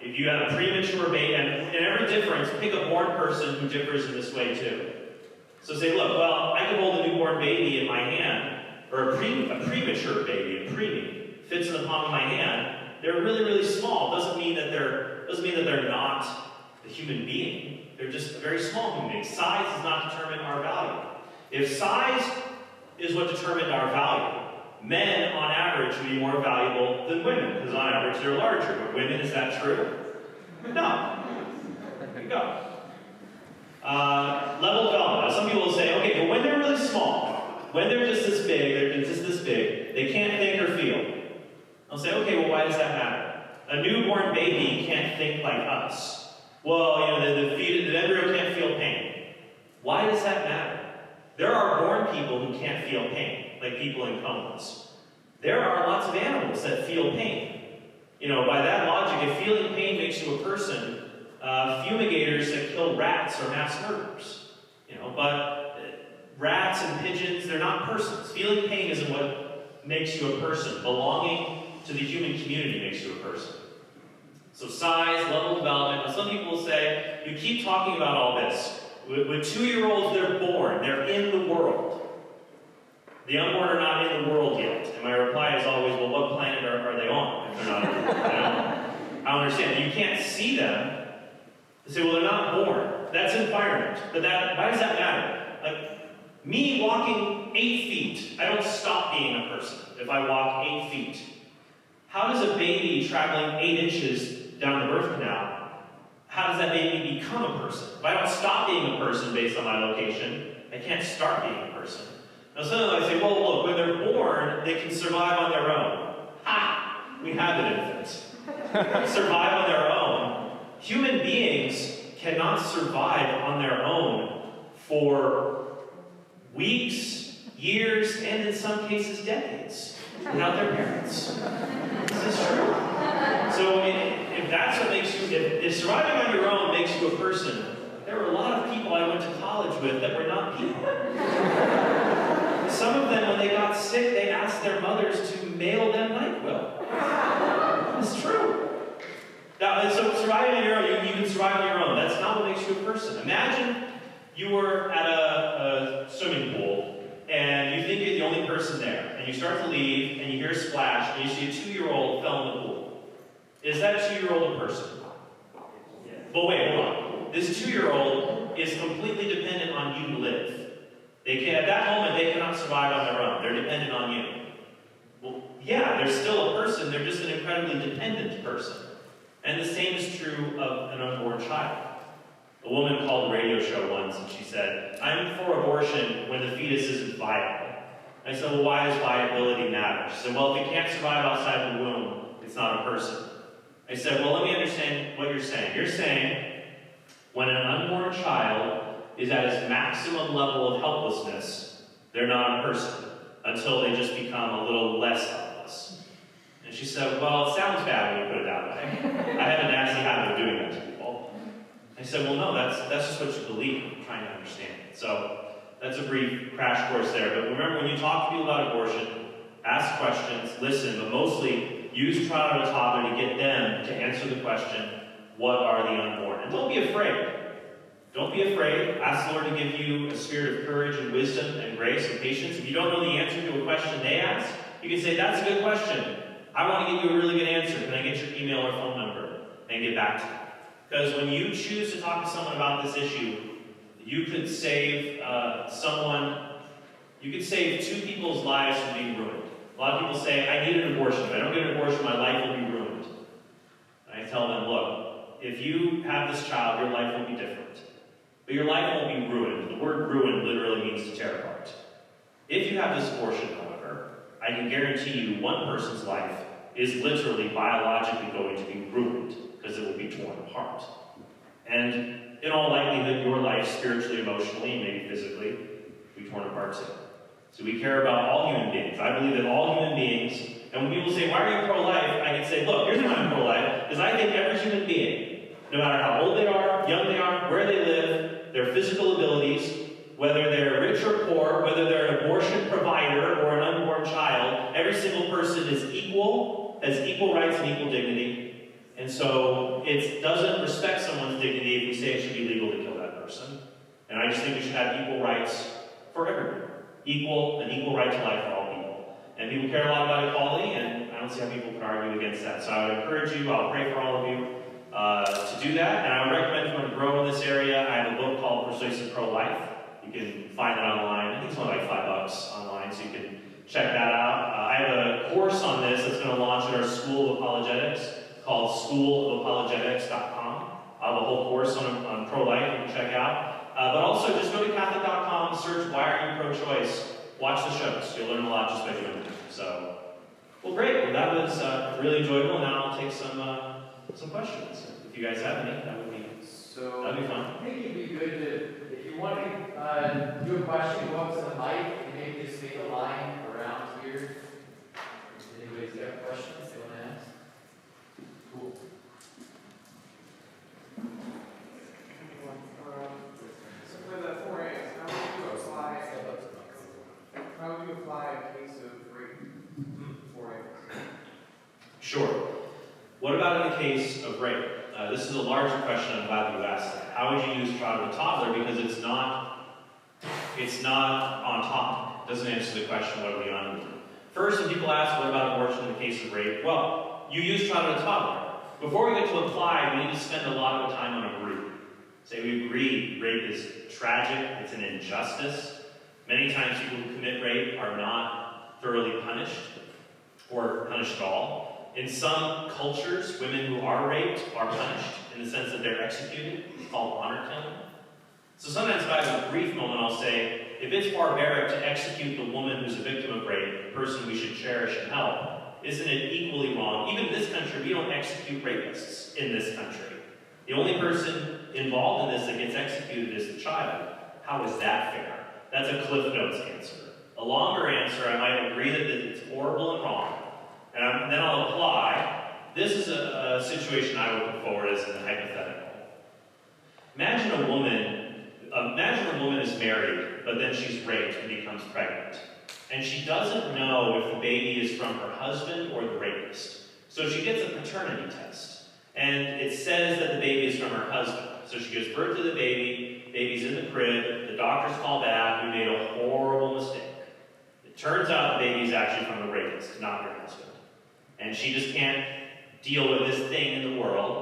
If you have a premature baby, and in every difference, pick a born person who differs in this way too. So say, look, well, I can hold a newborn baby in my hand, or a premature baby, a preemie, fits in the palm of my hand. They're really, really small. Doesn't mean that they're not a human being. They're just a very small human being. Size does not determine our value. If size is what determined our value, men, on average, would be more valuable than women, because on average they're larger. But women, is that true? No. There you go. Level of development. Now, some people will say, okay, but when they're really small, when they're just this big, they can't think or feel. I'll say, okay, well, why does that matter? A newborn baby can't think like us. Well, the embryo can't feel pain. Why does that matter? There are born people who can't feel pain, like people in comas. There are lots of animals that feel pain. By that logic, if feeling pain makes you a person, fumigators that kill rats are mass murderers. But rats and pigeons, they're not persons. Feeling pain isn't what makes you a person. Belonging to the human community makes you a person. So size, level of development. And some people will say, you keep talking about all this. With 2-year-olds, they're born. They're in the world. The unborn are not in the world yet. And my reply is always, well, what planet are they on if they're not in the world? I don't understand. You can't see them. They say, well, they're not born. That's environment. But why does that matter? Like, me walking 8 feet, I don't stop being a person if I walk 8 feet. How does a baby traveling 8 inches down the birth canal, how does that baby become a person? If I don't stop being a person based on my location, I can't start being a person. Now sometimes I say, well, look, when they're born, they can survive on their own. Ha! We have an infant. Survive on their own. Human beings cannot survive on their own for weeks, years, and in some cases decades without their parents. This is true. So if that's what makes you, if surviving on your own makes you a person, there were a lot of people I went to college with that were not people. Some of them, when they got sick, they asked their mothers to mail them NyQuil. It's true. Now, so surviving on your own, you can survive on your own. That's not what makes you a person. Imagine you were at a swimming pool, and you think you're the only person there, and you start to leave, and you hear a splash, and you see a 2-year-old fell in the pool. Is that 2-year-old a person? Yeah. But wait, hold on. This 2-year-old is completely dependent on you to live. At that moment, they cannot survive on their own. They're dependent on you. Well, yeah, they're still a person. They're just an incredibly dependent person. And the same is true of an unborn child. A woman called a radio show once, and she said, I'm for abortion when the fetus isn't viable. I said, well, why does viability matter? She said, well, if it can't survive outside the womb, it's not a person. I said, well, let me understand what you're saying. You're saying when an unborn child is at its maximum level of helplessness, they're not a person until they just become a little less helpless. And she said, well, it sounds bad when you put it that way. I have a nasty habit of doing that to people. I said, well, no, that's just what you believe. I'm trying to understand it. So that's a brief crash course there. But remember, when you talk to people about abortion, ask questions, listen, but mostly use trial or toddler to get them to answer the question, what are the unborn? And don't be afraid. Don't be afraid. Ask the Lord to give you a spirit of courage and wisdom and grace and patience. If you don't know the answer to a question they ask, you can say, that's a good question. I want to give you a really good answer. Can I get your email or phone number? And get back to you. Because when you choose to talk to someone about this issue, you could save you could save 2 people's lives from being ruined. A lot of people say, I need an abortion. If I don't get an abortion, my life will be ruined. And I tell them, look, if you have this child, your life will be different. But your life won't be ruined. The word ruined literally means to tear apart. If you have this abortion, however, I can guarantee you one person's life is literally biologically going to be ruined because it will be torn apart. And in all likelihood, your life spiritually, emotionally, maybe physically, will be torn apart too. So we care about all human beings. I believe that all human beings, and when people say, why are you pro-life? I can say, look, here's why I'm pro-life, because I think every human being, no matter how old they are, young they are, where they live, their physical abilities, whether they're rich or poor, whether they're an abortion provider or an unborn child, every single person is equal, has equal rights and equal dignity. And so it doesn't respect someone's dignity if we say it should be legal to kill that person. And I just think we should have equal rights for everyone. An equal right to life for all people. And people care a lot about equality, and I don't see how people can argue against that. So I would encourage you, I'll pray for all of you, to do that. And I would recommend if you want to grow in this area, I have a book called Persuasive Pro-Life. You can find it online. I think it's only like $5 online, so you can check that out. I have a course on this that's going to launch at our School of Apologetics called schoolofapologetics.com. I have a whole course on pro-life you can check out. But also, just go to Catholic.com, search Why Are You Pro-Choice? Watch the shows. You'll learn a lot just by doing it. So, well, great. Well, that was really enjoyable. Now I'll take some questions. If you guys have any, that'd be fun. I think it'd be good to, if you want to do a question, go up to the mic and maybe just make a line around here. If anybody's got questions they want to ask? Cool. So for the 4As, how would you apply a case of rape? Sure. What about in the case of rape? This is a larger question. I'm glad you asked that. How would you use child or toddler? Because it's not on top. It doesn't answer the question, what are the unborn? First, when people ask, what about abortion in the case of rape? Well, you use child or toddler. Before we get to apply, we need to spend a lot of time on agree. Say we agree rape is tragic, it's an injustice. Many times people who commit rape are not thoroughly punished or punished at all. In some cultures, women who are raped are punished in the sense that they're executed. It's called honor killing. So sometimes if I have a brief moment, I'll say, if it's barbaric to execute the woman who's a victim of rape, a person we should cherish and help, isn't it equally wrong? Even in this country, we don't execute rapists in this country. The only person involved in this that gets executed is the child. How is that fair? That's a Cliff Notes answer. A longer answer, I might agree that it's horrible and wrong, and then I'll apply. This is a situation I would put forward as a hypothetical. Imagine a woman is married, but then she's raped and becomes pregnant. And she doesn't know if the baby is from her husband or the rapist. So she gets a paternity test. And it says that the baby is from her husband. So she gives birth to the baby, baby's in the crib, the doctors call back, we made a horrible mistake. It turns out the baby's actually from the rapist, not her husband. And she just can't deal with this thing in the world.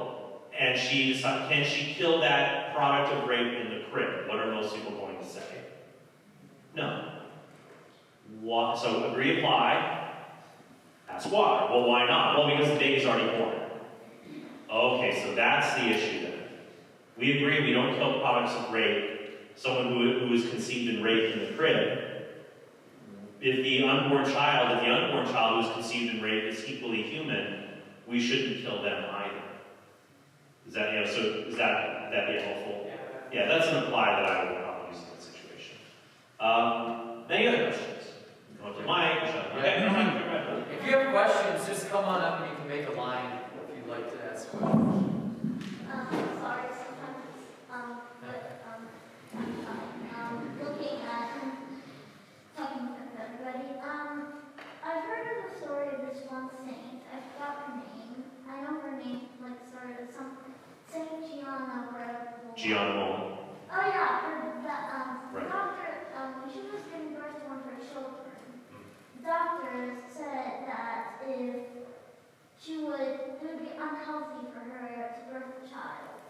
And she decides, can she kill that product of rape in the crib? What are most people going to say? No. So agree, apply. Ask why. Well, why not? Well, because the baby's already born. Okay, so that's the issue then. We agree we don't kill products of rape, someone who is conceived and raped in the crib. If the unborn child who is conceived and raped is equally human, we shouldn't kill them either. Is that, so is that be helpful? Yeah, that's an apply that I would probably use in that situation. Any other questions? Come up to Mike. If you have questions, just come on up and you can make a line if you'd like to ask questions. Sorry, sometimes, looking at, talking with everybody, I've heard of the story of this one saint. I forgot her name. I know her name, like, sort of some Saint Gianna, whatever. Gianna. Oh yeah, the Right. doctor, when she was giving birth to one of her children, doctors said that if it would be unhealthy for her to birth a child.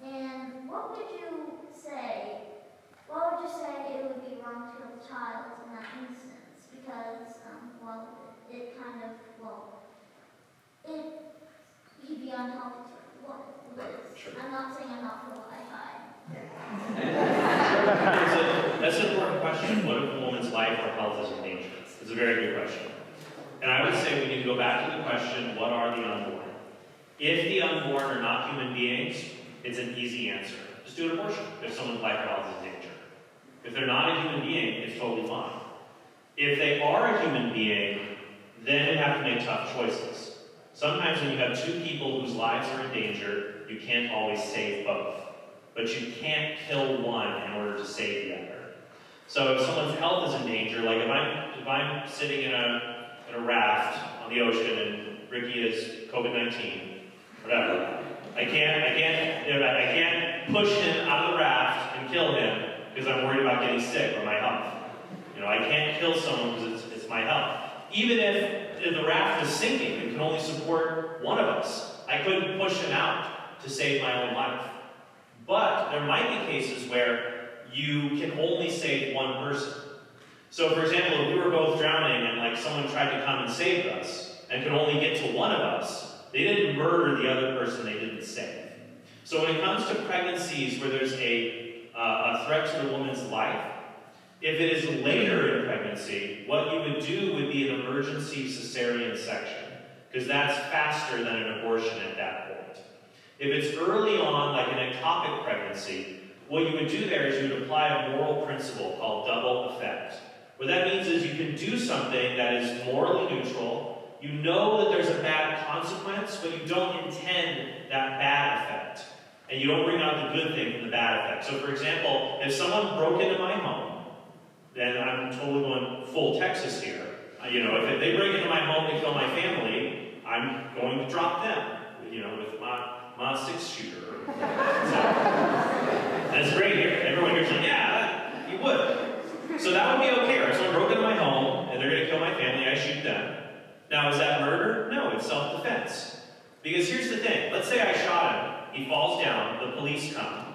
And what would you say? What would you say it would be wrong to kill the child in that instance? Because, it kind of, he'd be unhealthy to the woman. Right, sure. I'm not saying I'm not for Wi-Fi. That's an important question. What if a woman's life or health is in danger? It's a very good question. And I would say we need to go back to the question, what are the unborn? If the unborn are not human beings, it's an easy answer. Just do an abortion if someone's life or health is in danger. If they're not a human being, it's totally fine. If they are a human being, then you have to make tough choices. Sometimes when you have two people whose lives are in danger, you can't always save both. But you can't kill one in order to save the other. So if someone's health is in danger, like if I'm sitting in a raft on the ocean and Ricky is COVID-19, whatever, I can't push him out of the raft and kill him because I'm worried about getting sick or my health. I can't kill someone because it's my health. Even if the raft is sinking and can only support one of us, I couldn't push him out to save my own life. But there might be cases where you can only save one person. So for example, if we were both drowning and someone tried to come and save us and could only get to one of us, they didn't murder the other person they didn't save. So when it comes to pregnancies where there's a threat to the woman's life, if it is later in pregnancy, what you would do would be an emergency cesarean section, because that's faster than an abortion at that point. If it's early on, like an ectopic pregnancy, what you would do there is you would apply a moral principle called double effect. What that means is you can do something that is morally neutral, you know that there's a bad consequence, but you don't intend that bad effect. And you don't bring out the good thing from the bad effect. So for example, if someone broke into my home, then I'm totally going full Texas here. If they break into my home to kill my family, I'm going to drop them, with my 6-shooter. So, that's great here. Everyone here's like, yeah, you would. So that would be okay, right? So I broke into my home, and they're going to kill my family, I shoot them. Now, is that murder? No, it's self-defense. Because here's the thing. Let's say I shot him, he falls down, the police come,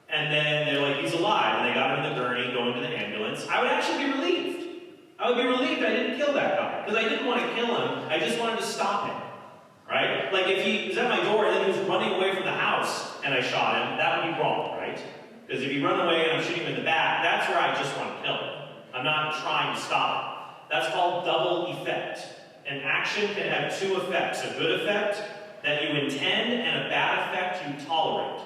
and then they're like, he's alive, and they got him in the gurney, going to the ambulance. I would actually be relieved. I would be relieved I didn't kill that guy, because I didn't want to kill him, I just wanted to stop him, right? Like if he was at my door and then he was running away from the house and I shot him, that would be wrong, right? Because if he run away and I'm shooting him in the back, that's where I just want to kill him. I'm not trying to stop him. That's called double effect. An action can have 2 effects, a good effect that you intend and a bad effect you tolerate.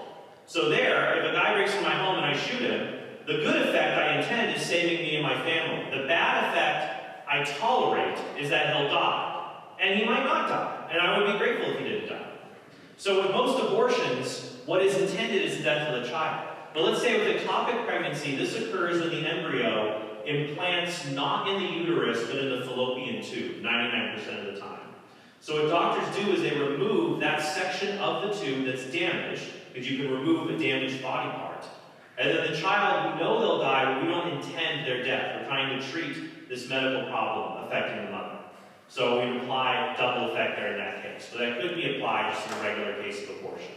So there, if a guy breaks into my home and I shoot him, the good effect I intend is saving me and my family. The bad effect I tolerate is that he'll die. And he might not die. And I would be grateful if he didn't die. So with most abortions, what is intended is the death of the child. But let's say with ectopic pregnancy, this occurs when the embryo implants not in the uterus, but in the fallopian tube, 99% of the time. So what doctors do is they remove that section of the tube that's damaged, because you can remove a damaged body part. And then the child, we know they'll die, but we don't intend their death. We're trying to treat this medical problem affecting the mother. So we apply double effect there in that case. But that could be applied just in a regular case of abortion.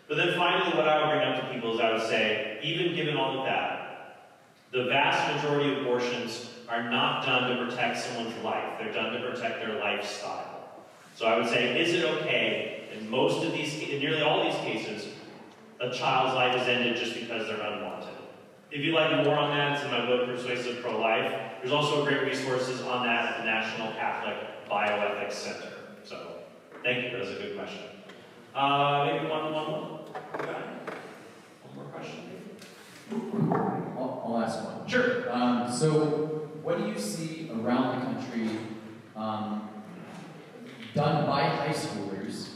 But then finally, what I would bring up to people is I would say, even given all of that, the vast majority of abortions are not done to protect someone's life. They're done to protect their lifestyle. So I would say, is it okay, in most of these, in nearly all these cases, a child's life is ended just because they're unwanted? If you'd like more on that, it's in my book, Persuasive Pro-Life. There's also great resources on that at the National Catholic Bioethics Center. So, thank you, that was a good question. Maybe one more? Okay. One more question? I'll ask one. Sure. So, what do you see around the country done by high schoolers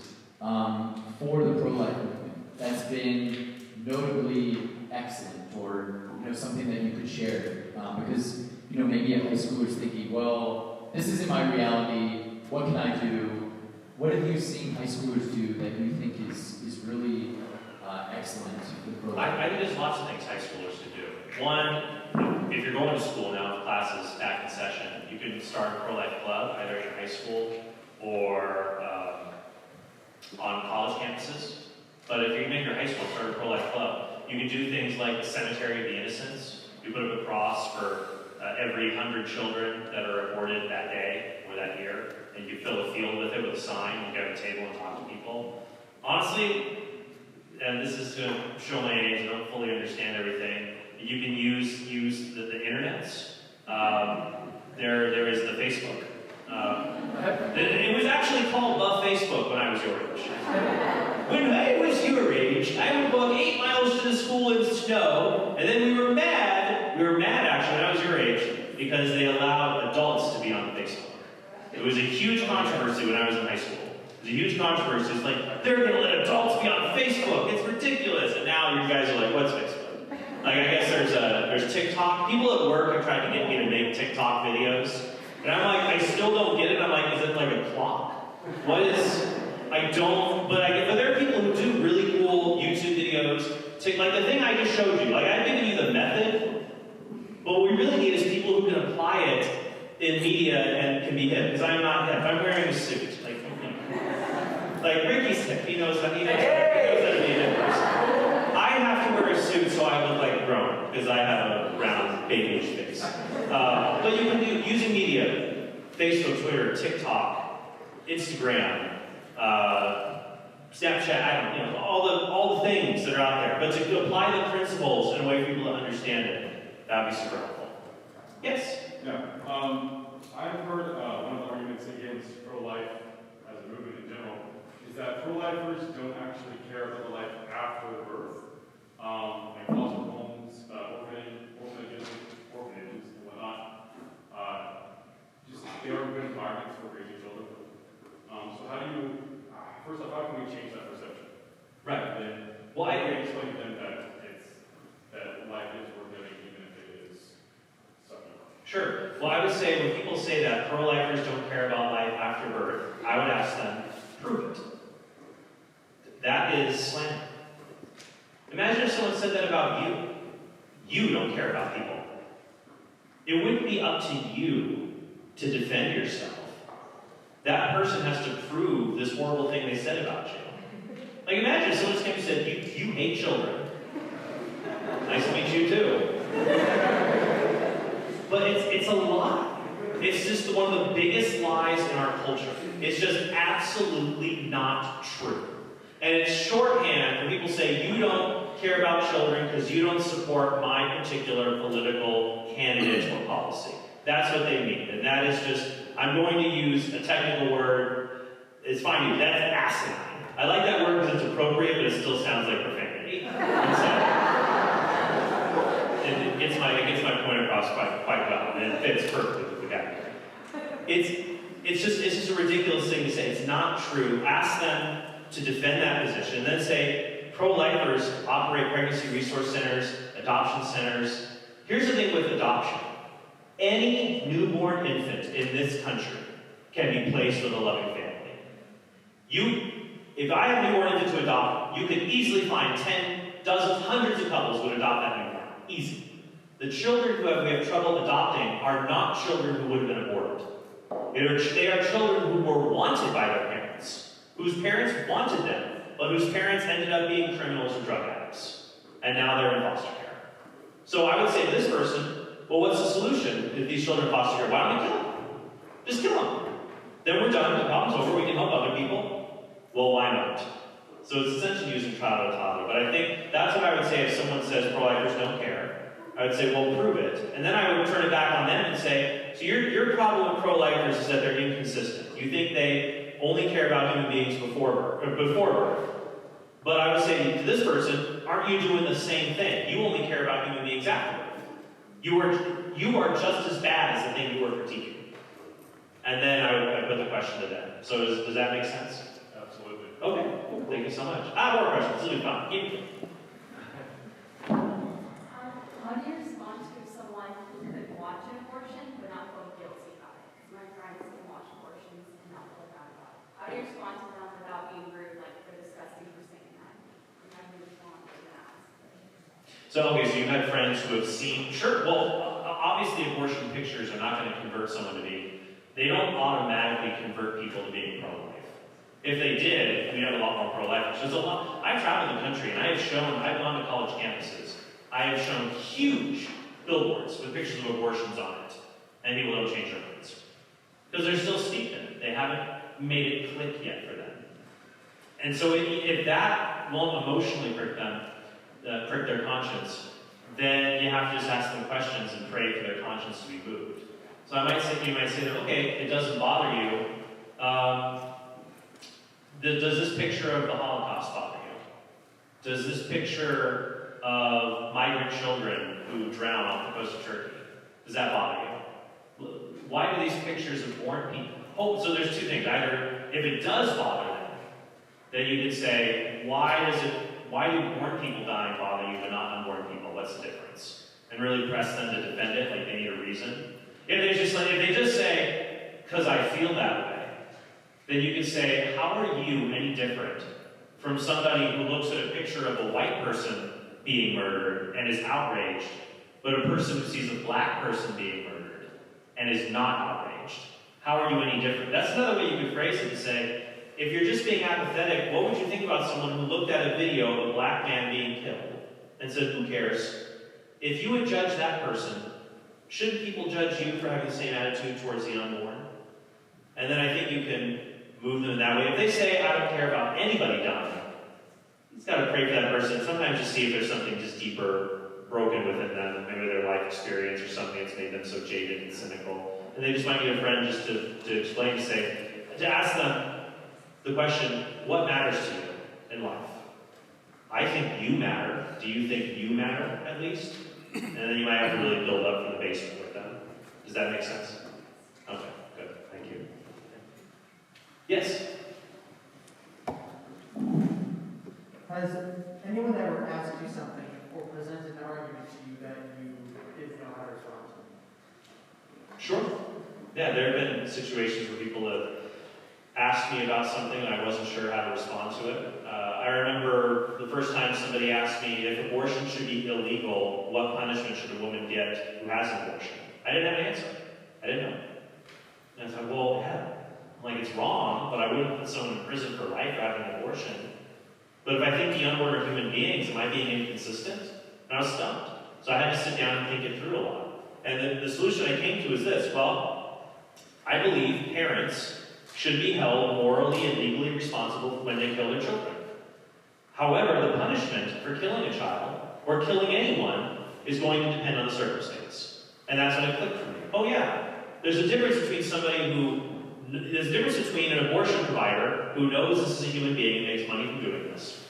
for the pro-life movement that's been notably excellent, or something that you could share? Because maybe a high schooler's thinking, well, this isn't my reality. What can I do? What have you seen high schoolers do that you think is really excellent for the pro-life? I think there's lots of things high schoolers could do. One, if you're going to school now, if class is back in session, you can start a pro-life club, either in high school or on college campuses. But if you make your high school start a pro-life club, you can do things like the Cemetery of the Innocents. You put up a cross for every 100 children that are aborted that day or that year, and you fill a field with it with a sign, you get a table and talk to people. Honestly, and this is to show my age, I don't fully understand everything, you can use the internets. There is the Facebook. It was actually called the Facebook when I was your age. When I was your age, I would walk 8 miles to the school in snow, and then we were mad actually when I was your age, because they allowed adults to be on Facebook. It was a huge controversy when I was in high school. It was a huge controversy. It's like, they're going to let adults be on Facebook. It's ridiculous. And now you guys are like, what's Facebook? Like, I guess there's TikTok. People at work have tried to get me to make TikTok videos. And I'm like, I still don't get it. I'm like, is it like a clock? What is... I don't, but there are people who do really cool YouTube videos. Like the thing I just showed you, like I've given you the method, but what we really need is people who can apply it in media and can be hip. Because I'm not hip. I'm wearing a suit. Like Ricky's hip. He knows how to be a hip person. I have to wear a suit so I look like a grown, because I have a round babyish face. But you can do using media, Facebook, Twitter, TikTok, Instagram. Snapchat, I don't know, all the things that are out there. But to apply the principles in a way for people to understand it, that would be super helpful. Yes? Yeah. I've heard one of the arguments against pro-life as a movement in general is that pro-lifers don't actually care about the life after birth. Like foster homes, orphanages, and whatnot. Just they are good environments for raising children. So how do you, first off, how can we change that perception? Right. And then, well, I explain to them that life is worth living even if it is suffering. Sure. Well, I would say when people say that pro-lifers don't care about life after birth, I would ask them, Prove it. That is slander. Imagine if someone said that about you. You don't care about people. It wouldn't be up to you to defend yourself. That person has to prove this horrible thing they said about you. Like imagine if someone just came and said, you hate children. Nice to meet you too. But it's a lie. It's just one of the biggest lies in our culture. It's just absolutely not true. And it's shorthand when people say, you don't care about children because you don't support my particular political candidate or policy. That's what they mean. And that is just, I'm going to use a technical word. It's fine, that's asinine. I like that word because it's appropriate, but it still sounds like profanity. And so, it gets my point across quite well, and it fits perfectly with the guy. It's just a ridiculous thing to say. It's not true. Ask them to defend that position, and then say, pro-lifers operate pregnancy resource centers, adoption centers. Here's the thing with adoption. Any newborn infant in this country can be placed with a loving family. If I have a newborn infant to adopt, you could easily find 10, dozens, hundreds of couples would adopt that newborn. Easy. The children we have trouble adopting are not children who would have been aborted. They are children who were wanted by their parents, whose parents wanted them, but whose parents ended up being criminals or drug addicts. And now they're in foster care. So I would say to this person, well, what's the solution if these children are in foster care? Why don't we kill them? Just kill them. Then we're done, the problem's over, we can help other people. Well, why not? So it's essentially using child to toddler. But I think that's what I would say if someone says pro-lifers don't care. I would say, well, prove it. And then I would turn it back on them and say, so your problem with pro-lifers is that they're inconsistent. You think they only care about human beings before birth. But I would say to this person, aren't you doing the same thing? You only care about human beings after birth. You are just as bad as the thing you were critiquing. And then I would put the question to them. So does that make sense? Absolutely. Okay, cool. Thank you so much. More questions. This will be fun. Keep it. How do you respond to someone who could watch an abortion but not feel guilty about it? Because my friends can watch abortions and not feel bad about it. How do you respond to them without being rude, like they're disgusting for saying that? And how do you respond to that? So you've had friends who have seen, sure, well, obviously abortion pictures are not going to convert someone to being, they don't automatically convert people to being pro-life. If they did, we'd have a lot more pro-lifers. There's a lot, I've traveled the country and I've gone to college campuses. I have shown huge billboards with pictures of abortions on it, and people don't change their minds. Because they're still steeped in it. They haven't made it click yet for them. And so if that won't emotionally prick their conscience, then you have to just ask them questions and pray for their conscience to be moved. So you might say that, okay, it doesn't bother you. Does this picture of the Holocaust bother you? Does this picture of migrant children who drown off the coast of Turkey, does that bother you? Why do these pictures of born people? Oh, so there's two things. Either, if it does bother them, then you could say, why do born people dying bother you but not unborn people? What's the difference? And really press them to defend it like they need a reason. If they just say, because I feel that way, then you could say, how are you any different from somebody who looks at a picture of a white person being murdered and is outraged, but a person who sees a black person being murdered and is not outraged? How are you any different? That's another way you could phrase it, to say, if you're just being apathetic, what would you think about someone who looked at a video of a black man being killed and said, who cares? If you would judge that person, shouldn't people judge you for having the same attitude towards the unborn? And then I think you can move them in that way. If they say, I don't care about anybody dying, you've got to pray for that person. Sometimes just see if there's something just deeper broken within them, maybe their life experience or something that's made them so jaded and cynical. And they just might need a friend just to explain, to ask them the question, what matters to you in life? I think you matter. Do you think you matter, at least? And then you might have to really build up from the basement with them. Does that make sense? Okay, good. Thank you. Yes? Has anyone ever asked you something or presented an argument to you that you didn't know how to respond to? Sure. Yeah, there have been situations where people have asked me about something and I wasn't sure how to respond to it. I remember the first time somebody asked me if abortion should be illegal, what punishment should a woman get who has an abortion? I didn't have an answer. I didn't know. And I thought, well, yeah, like it's wrong, but I wouldn't put someone in prison for life for having an abortion. But if I think the unborn are human beings, am I being inconsistent? And I was stumped. So I had to sit down and think it through a lot. And the solution I came to is this. Well, I believe parents should be held morally and legally responsible when they kill their children. However, the punishment for killing a child, or killing anyone, is going to depend on the circumstance. And that's when it clicked for me. Oh yeah, there's a difference between there's a difference between an abortion provider who knows this is a human being and makes money from doing this,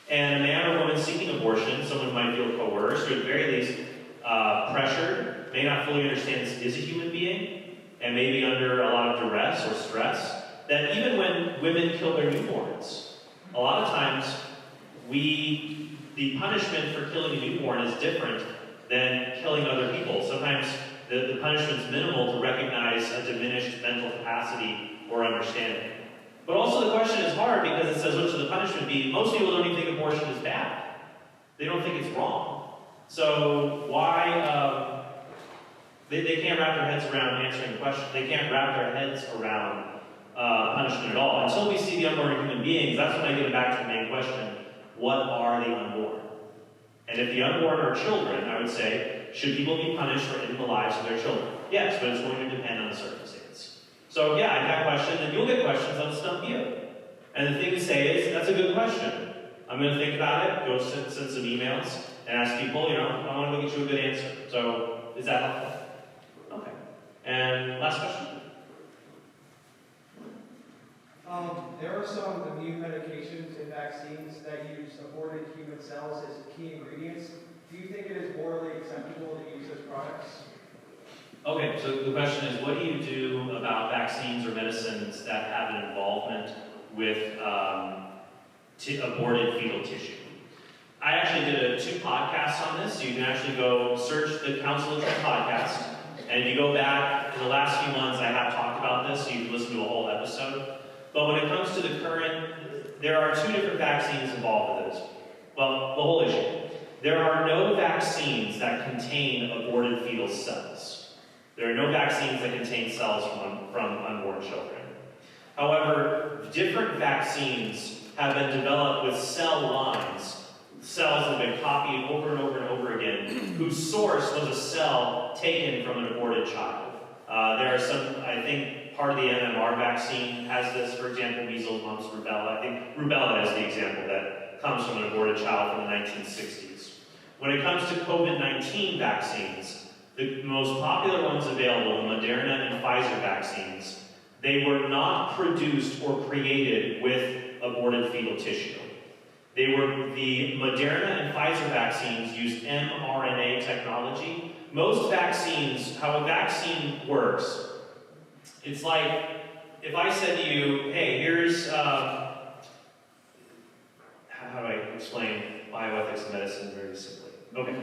and a man or woman seeking abortion, someone who might feel coerced, or at the very least, pressured, may not fully understand this is a human being, and may be under a lot of duress or stress, that even when women kill their newborns, a lot of times the punishment for killing a newborn is different than killing other people. Sometimes the punishment's minimal to recognize a diminished mental capacity or understanding. But also the question is hard because it says, what should the punishment be? Most people don't even think abortion is bad. They don't think it's wrong. So why, they can't wrap their heads around answering the question. They can't wrap their heads around punishment at all. Until we see the unborn human beings, that's when I get back to the main question, what are the unborn? And if the unborn are children, I would say, should people be punished for ending the lives of their children? Yes, but it's going to depend on the circumstance. So yeah, I got questions, and you'll get questions that'll stump you. And the thing to say is, that's a good question. I'm going to think about it, go send some emails, and ask people, I want to get you a good answer. So, is that helpful? Okay. And last question? There are some immune medications and vaccines that use aborted human cells as key ingredients. Do you think it is morally acceptable to use those products? Okay, so the question is, what do you do about vaccines or medicines that have an involvement with aborted fetal tissue? I actually did 2 podcasts on this. You can actually go search the Council of Trent podcast, and if you go back in the last few months, I have talked about this, so you can listen to a whole episode. But when it comes to the current, there are 2 different vaccines involved with this. Well, the whole issue. There are no vaccines that contain aborted fetal cells. There are no vaccines that contain cells from unborn children. However, different vaccines have been developed with cell lines, cells that have been copied over and over and over again, whose source was a cell taken from an aborted child. There are some, I think, part of the MMR vaccine has this, for example, measles, mumps, rubella. I think rubella is the example that comes from an aborted child from the 1960s. When it comes to COVID-19 vaccines, the most popular ones available, the Moderna and Pfizer vaccines, they were not produced or created with aborted fetal tissue. The Moderna and Pfizer vaccines used mRNA technology. Most vaccines, how a vaccine works, it's like if I said to you, hey, here's, how do I explain bioethics and medicine very simply? Okay.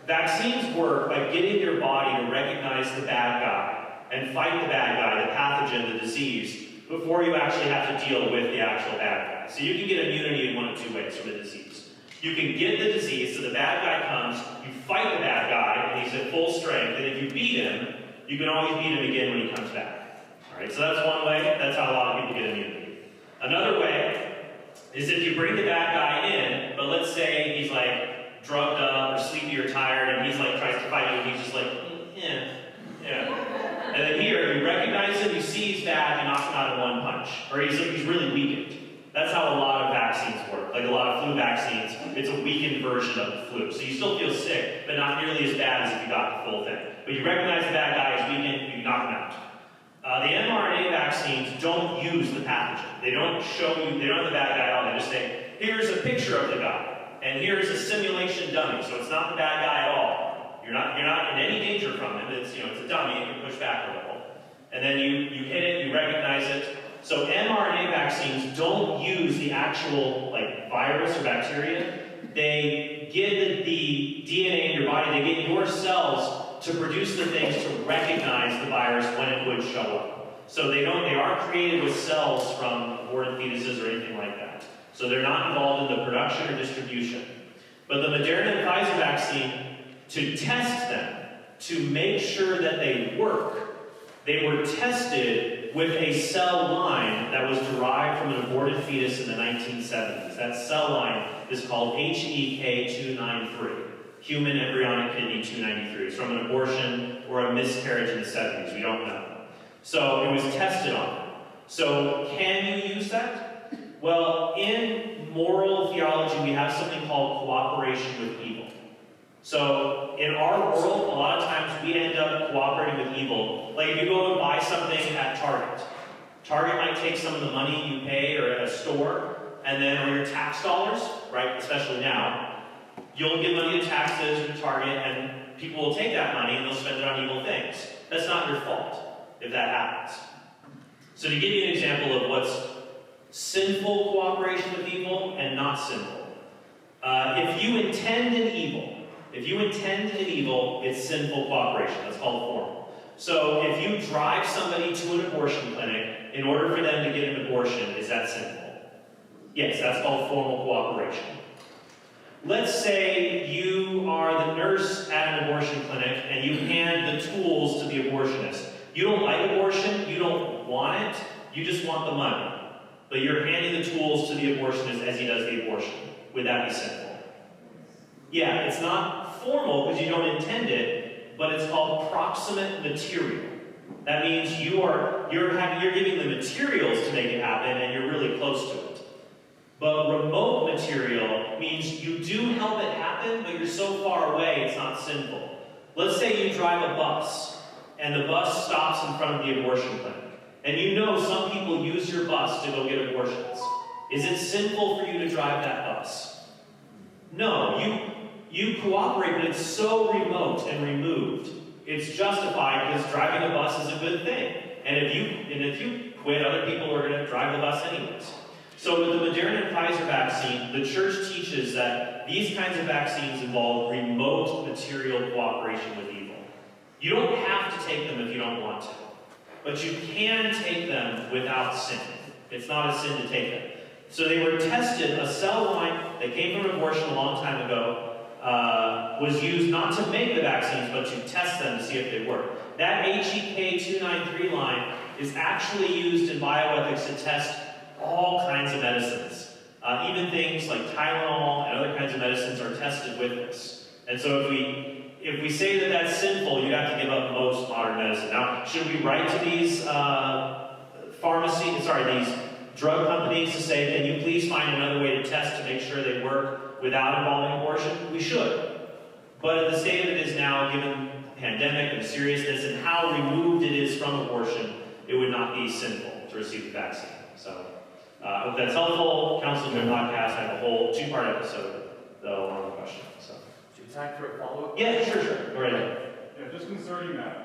Vaccines work by getting your body to recognize the bad guy and fight the bad guy, the pathogen, the disease, before you actually have to deal with the actual bad guy. So you can get immunity in 1 of 2 ways from the disease. You can get the disease, so the bad guy comes, you fight the bad guy, and he's at full strength, and if you beat him, you can always beat him again when he comes back. All right, so that's one way. That's how a lot of people get immunity. Another way is if you bring the bad guy in, but let's say he's like drugged up or sleepy or tired, and he's like tries to fight you, and he's just like, yeah. And then here, you recognize him, you see he's bad, you knock him out in 1 punch. Or he's really weakened. That's how a lot of vaccines work. Like a lot of flu vaccines, it's a weakened version of the flu. So you still feel sick, but not nearly as bad as if you got the full thing. But you recognize the bad guy is weakened, you knock him out. The mRNA vaccines don't use the pathogen. They don't show you, they don't have the bad guy on. They just say, here's a picture of the guy, and here's a simulation dummy. So it's not the bad guy at all. You're not in any danger from him. It's it's a dummy, you can push back a little. And then you hit it, you recognize it. So mRNA vaccines don't use the actual virus or bacteria. They get the DNA in your body, they get your cells to produce the things to recognize the virus when it would show up. So they are created with cells from aborted fetuses or anything like that. So they're not involved in the production or distribution. But the Moderna and Pfizer vaccine, to test them, to make sure that they work, they were tested with a cell line that was derived from an aborted fetus in the 1970s. That cell line is called HEK293, human embryonic kidney 293. It's from an abortion or a miscarriage in the 70s. We don't know. So it was tested on them. So can you use that? Well, in moral theology, we have something called cooperation with evil. So in our world, a lot of times we end up cooperating with evil. Like if you go and buy something at Target. Target might take some of the money you pay or at a store, and then or your tax dollars, right, especially now, you'll give money to taxes to Target, and people will take that money and they'll spend it on evil things. That's not your fault if that happens. So to give you an example of what's sinful cooperation with evil and not sinful. If you intend an evil, it's sinful cooperation. That's called formal. So if you drive somebody to an abortion clinic in order for them to get an abortion, is that sinful? Yes, that's called formal cooperation. Let's say you are the nurse at an abortion clinic and you hand the tools to the abortionist. You don't like abortion, you don't want it, you just want the money. But you're handing the tools to the abortionist as he does the abortion. Would that be sinful? Yeah, it's not formal because you don't intend it, but it's called proximate material. That means you're giving the materials to make it happen and you're really close to it. But remote material means you do help it happen, but you're so far away it's not sinful. Let's say you drive a bus, and the bus stops in front of the abortion clinic. And you know some people use your bus to go get abortions. Is it sinful for you to drive that bus? No, you cooperate, but it's so remote and removed. It's justified because driving a bus is a good thing. And if you quit, other people are going to drive the bus anyways. So with the Moderna and Pfizer vaccine, the church teaches that these kinds of vaccines involve remote material cooperation with evil. You don't have to take them if you don't want to, but you can take them without sin. It's not a sin to take them. So they were tested, a cell line that came from an abortion a long time ago, was used not to make the vaccines, but to test them to see if they work. That HEK293 line is actually used in bioethics to test all kinds of medicines. Even things like Tylenol and other kinds of medicines are tested with this. And so if we say that that's sinful, you have to give up most modern medicine. Now, should we write to these these drug companies to say, can you please find another way to test to make sure they work without involving abortion? We should. But at the state of it is now, given the pandemic and the seriousness and how removed it is from abortion, it would not be sinful to receive the vaccine. So, I hope that's helpful. Counseling Their podcast, I have a whole 2-part episode, though, on the question. So, Do you have time for a follow-up? yeah, sure. Go right ahead. Yeah, just concerning that.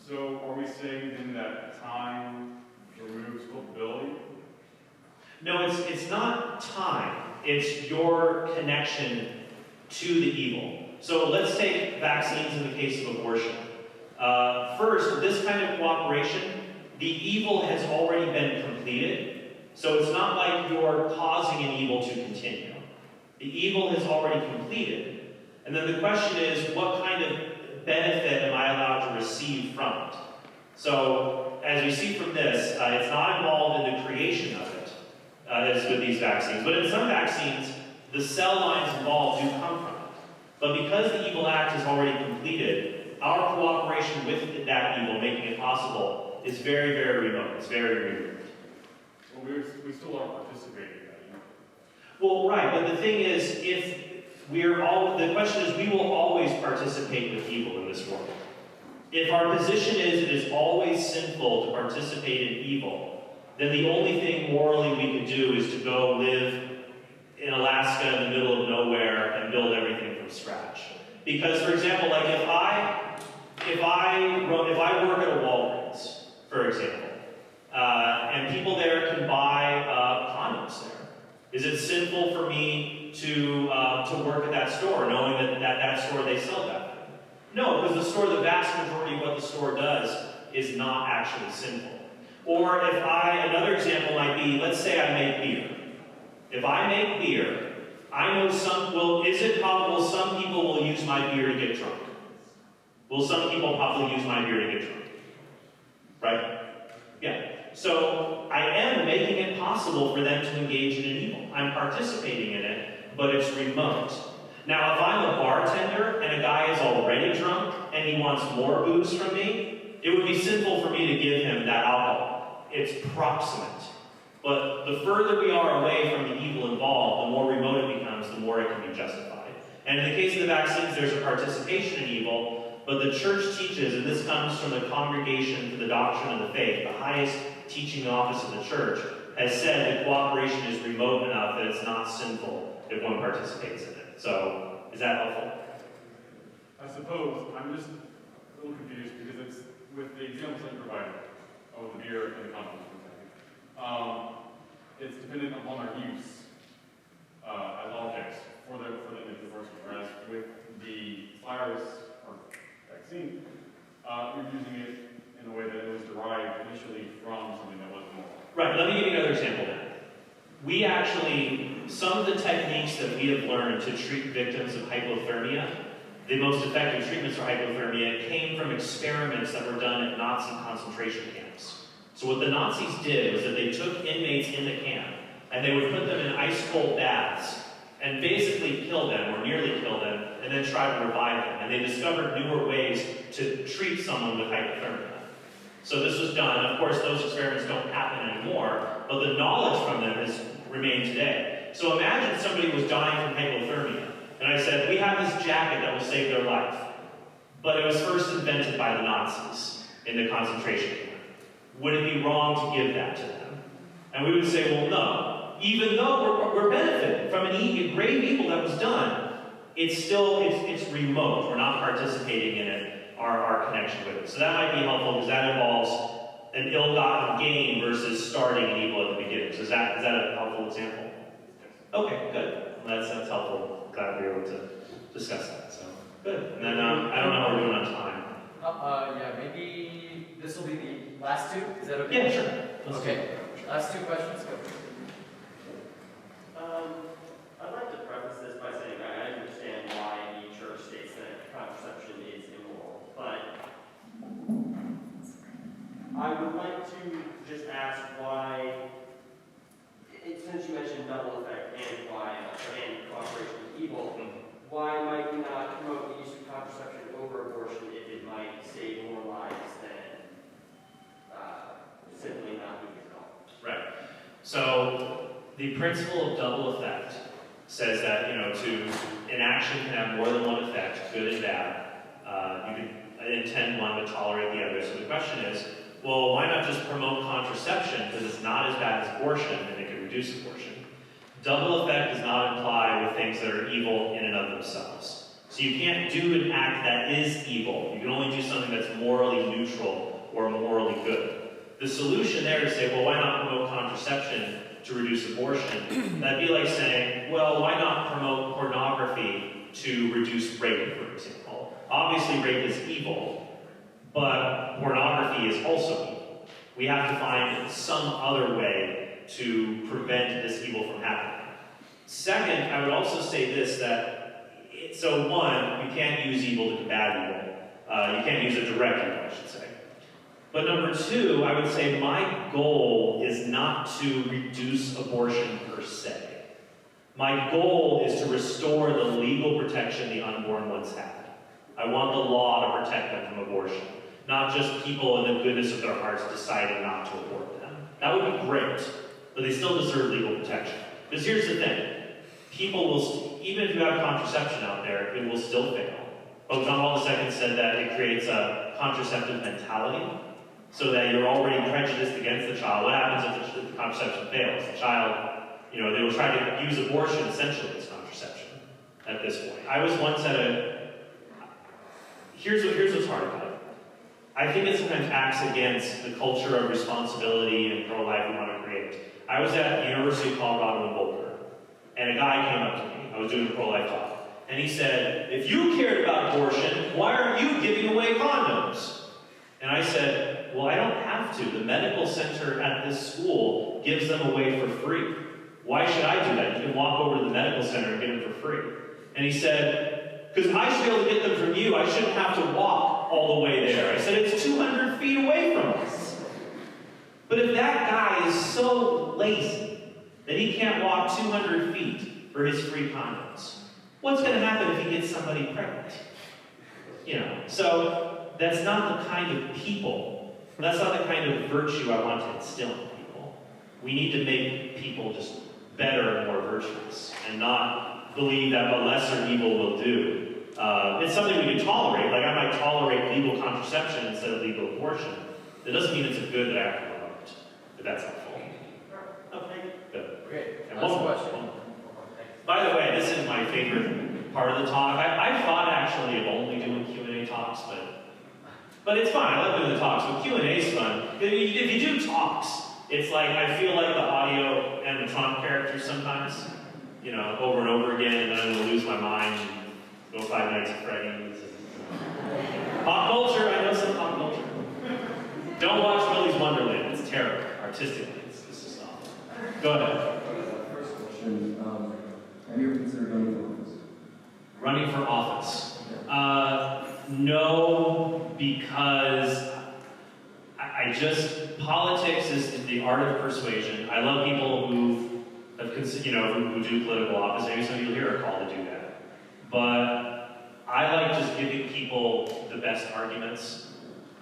So are we saying then that time removes culpability? No, it's not time. It's your connection to the evil. So let's take vaccines in the case of abortion. First, this kind of cooperation, the evil has already been completed. So it's not like you're causing an evil to continue. The evil has already completed. And then the question is, what kind of benefit am I allowed to receive from it? So, as we see from this, it's not involved in the creation of it, as with these vaccines. But in some vaccines, the cell lines involved do come from it. But because the evil act is already completed, our cooperation with that evil, making it possible, is very, very remote. It's very removed. Well, we still are participating in that, you know? Well, right, but the thing is, the question is, we will always participate with evil in this world. If our position is it is always sinful to participate in evil, then the only thing morally we could do is to go live in Alaska in the middle of nowhere and build everything from scratch. Because, for example, like if I work at a Walgreens, for example, and people there can buy condoms there, is it sinful for me to work at that store, knowing that store they sell that? No, because the vast majority of what the store does is not actually sinful. Or another example might be, let's say I make beer. If I make beer, I know is it probable some people will use my beer to get drunk? Will some people probably use my beer to get drunk? Right? Yeah. So I am making it possible for them to engage in an evil. I'm participating in it, but it's remote. Now, if I'm a bartender and a guy is already drunk and he wants more booze from me, it would be sinful for me to give him that alcohol. It's proximate. But the further we are away from the evil involved, the more remote it becomes, the more it can be justified. And in the case of the vaccines, there's a participation in evil, but the church teaches, and this comes from the Congregation for the Doctrine of the Faith, the highest teaching office of the church, has said that cooperation is remote enough that it's not sinful if one participates in it. So, is that helpful? I suppose I'm just a little confused because it's with the examples that you provided of the beer and the condoms. It's dependent upon our use as objects for the divorce, whereas with the virus or vaccine, you're using it in a way that it was derived initially from something that wasn't normal. Right, let me give you another example then. Some of the techniques that we have learned to treat victims of hypothermia, the most effective treatments for hypothermia came from experiments that were done at Nazi concentration camps. So what the Nazis did was that they took inmates in the camp and they would put them in ice-cold baths and basically kill them or nearly kill them and then try to revive them. And they discovered newer ways to treat someone with hypothermia. So this was done. Of course, those experiments don't happen anymore, but the knowledge from them has remained today. So imagine somebody was dying from hypothermia, and I said, we have this jacket that will save their life. But it was first invented by the Nazis in the concentration camp. Would it be wrong to give that to them? And we would say, well, no. Even though we're benefiting from a grave evil that was done, it's remote. We're not participating in it, our connection with it. So that might be helpful because that involves an ill-gotten gain versus starting an evil at the beginning. So is that a helpful example? Okay, good. Well, that's helpful. Glad we were able to discuss that. So good. And then I don't know how we're doing on time. Yeah, maybe this will be the last two. Is that okay? Yeah, sure. Okay. Last two questions. Go. I'd like to preface this by saying I understand why the church states that contraception is immoral, but I would like to just ask why, since you mentioned double effect and cooperation with evil, why might we not promote the use of contraception over abortion if it might save more lives than simply not doing it at all? Right. So the principle of double effect says that, an action can have more than one effect, good and bad. You can intend one but tolerate the other. So the question is, well, why not just promote contraception because it's not as bad as abortion and it can reduce abortion? Double effect does not imply with things that are evil in and of themselves. So you can't do an act that is evil. You can only do something that's morally neutral or morally good. The solution there is to say, well, why not promote contraception to reduce abortion? That'd be like saying, well, why not promote pornography to reduce rape, for example? Obviously, rape is evil, but pornography is also evil. We have to find some other way to prevent this evil from happening. Second, I would also say this, so one, you can't use evil to combat evil. You can't use it directly, I should say. But number two, I would say my goal is not to reduce abortion per se. My goal is to restore the legal protection the unborn once had. I want the law to protect them from abortion, not just people in the goodness of their hearts deciding not to abort them. That would be great, but they still deserve legal protection. Because here's the thing. People will, even if you have contraception out there, it will still fail. Pope John Paul II said that it creates a contraceptive mentality, so that you're already prejudiced against the child. What happens if the contraception fails? The child, they will try to use abortion essentially as contraception at this point. I was once here's what's hard about it. I think it sometimes acts against the culture of responsibility and pro-life we want to create. I was at the University of Colorado in Boulder, and a guy came up to me. I was doing a pro-life talk, and he said, if you cared about abortion, why aren't you giving away condoms? And I said, said, well, I don't have to. The medical center at this school gives them away for free. Why should I do that? You can walk over to the medical center and get them for free. And he said, because I should be able to get them from you. I shouldn't have to walk all the way there. I said, it's 200 feet away from us. But if that guy is so lazy that he can't walk 200 feet for his free condoms, what's going to happen if he gets somebody pregnant? So that's not the kind of people, that's not the kind of virtue I want to instill in people. We need to make people just better and more virtuous, and not believe that a lesser evil will do. It's something we can tolerate. Like, I might tolerate legal contraception instead of legal abortion. That doesn't mean it's a good that I have to promote, if that's helpful. Okay, good. Okay, And last one more. question. By the way, this is my favorite part of the talk. I thought actually of only doing Q&A talks, but it's fine. I love doing the talks, but Q&A is fun. If you do talks, it's like I feel like the audio and the Trent characters sometimes, over and over again, and then I'm going to lose my mind and go 5 Nights at Freddy's. Pop culture, I know some pop culture. Don't watch Willy's Wonderland. It's terrible. Artistically, it's just awful. Go ahead. First question, have you ever considered running for office? Running for office? No, because politics is the art of persuasion. I love people who have, who do political office. Maybe some of you here are called to do that. But I like just giving people the best arguments.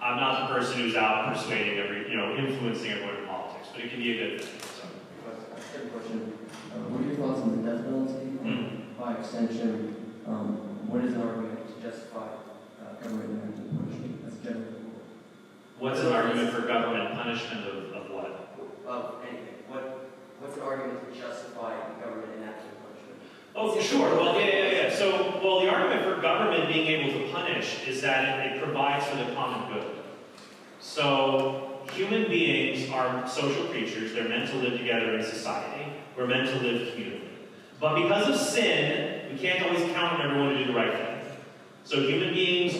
I'm not the person who's out persuading influencing everyone in politics, but it can be a good thing. Second question, what are your thoughts on the death penalty? By extension, what is an argument to justify government enacting punishment as a general rule? What's an argument for government punishment of what? Of anything. What's an argument to justify government enacting punishment? Oh, sure. Well, yeah. So, the argument for government being able to punish is that it provides for the common good. So, human beings are social creatures. They're meant to live together in society. We're meant to live communally. But because of sin, we can't always count on everyone to do the right thing. So human beings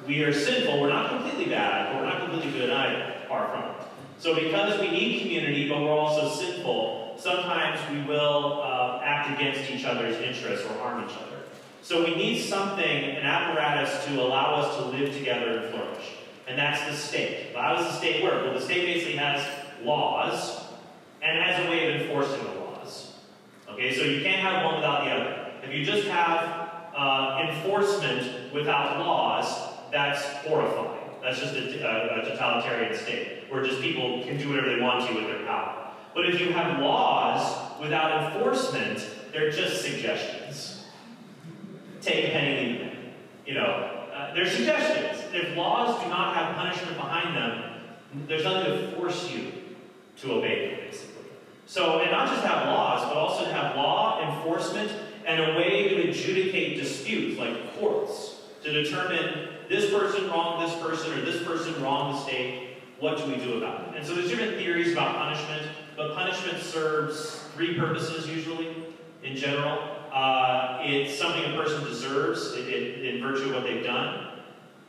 we are sinful. We're not completely bad, but we're not completely good either, far from it. So because we need community, but we're also sinful, sometimes we will act against each other's interests or harm each other. So we need something, an apparatus to allow us to live together and flourish. And that's the state. How does the state work? Well, the state basically has laws and has a way of enforcing the laws. Okay, so you can't have one without the other. If you just have enforcement without laws, that's horrifying. That's just a totalitarian state, where just people can do whatever they want to with their power. But if you have laws without enforcement, they're just suggestions. Take a penny, leave a penny. They're suggestions. If laws do not have punishment behind them, there's nothing to force you to obey them, basically. So, and not just have laws, but also to have law, enforcement, and a way to adjudicate disputes, like courts, to determine this person wronged this person, or this person wronged the state. What do we do about it? And so there's different theories about punishment, but punishment serves 3 purposes usually, in general. It's something a person deserves in virtue of what they've done.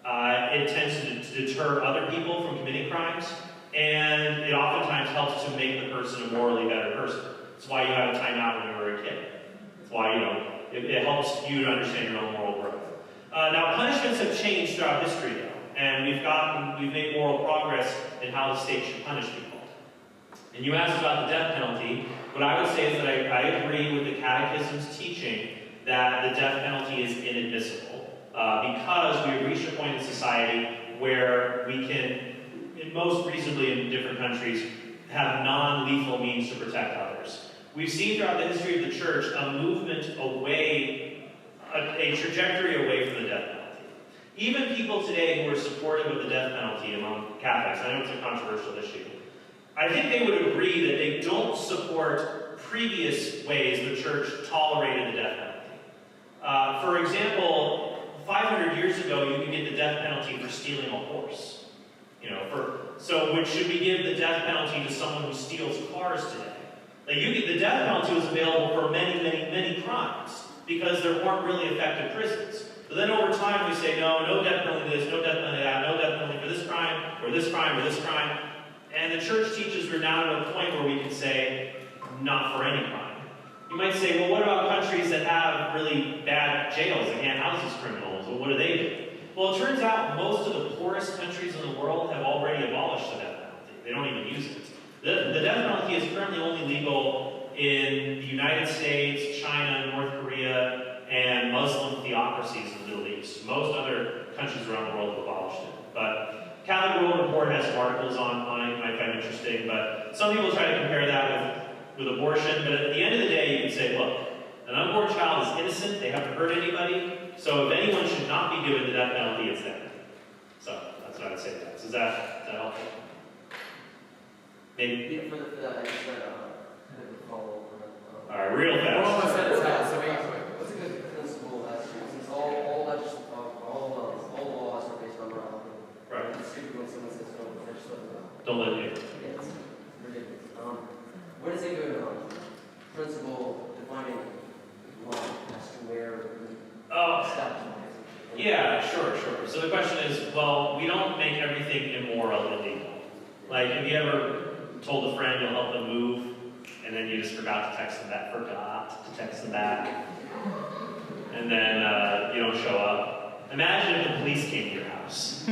It tends to deter other people from committing crimes, and it oftentimes helps to make the person a morally better person. It's why you had a timeout when you were a kid. It's why, it helps you to understand your own moral growth. Now, punishments have changed throughout history, though, and we've made moral progress in how the state should punish people. And you asked about the death penalty. What I would say is that I agree with the Catechism's teaching that the death penalty is inadmissible because we have reached a point in society where we can, most reasonably in different countries, have non-lethal means to protect others. We've seen throughout the history of the church a movement away, a trajectory away from the death penalty. Even people today who are supportive of the death penalty among Catholics, I know it's a controversial issue, I think they would agree that they don't support previous ways the church tolerated the death penalty. For example, 500 years ago, you could get the death penalty for stealing a horse. Should we give the death penalty to someone who steals cars today? The death penalty was available for many, many, many crimes because there weren't really effective prisons. But then over time we say, no, no death penalty this, no death penalty that, no death penalty for this crime, or this crime, or this crime. And the church teaches we're now at a point where we can say, not for any crime. You might say, well, what about countries that have really bad jails that can't house these criminals? Well, what do they do? Well, it turns out most of the poorest countries in the world have already abolished the death penalty. They don't even use it. The death penalty is currently only legal in the United States, China, North Korea, and Muslim theocracies in the Middle East. Most other countries around the world have abolished it. But Catholic World Report has some articles on it you might find interesting, but some people try to compare that with abortion, but at the end of the day, you can say, look, an unborn child is innocent, they haven't hurt anybody, so if anyone should not be given the death penalty, it's them. So, that's what I would say to that. So is that helpful? Maybe? Yeah, for that, I just kind of follow up. Alright, real fast. We're almost out of time, so make it quick. What's a good principle since all laws are based on morality? Right. It's stupid when someone says no, but they're just like, Don't let me. yeah, it's ridiculous. What is a good principle defining law as to where establishment is? Yeah, sure. So the question is, well, we don't make everything immoral illegal. Like, have you ever told a friend you'll help them move, and then you just forgot to text them back, and then you don't show up? Imagine if the police came to your house.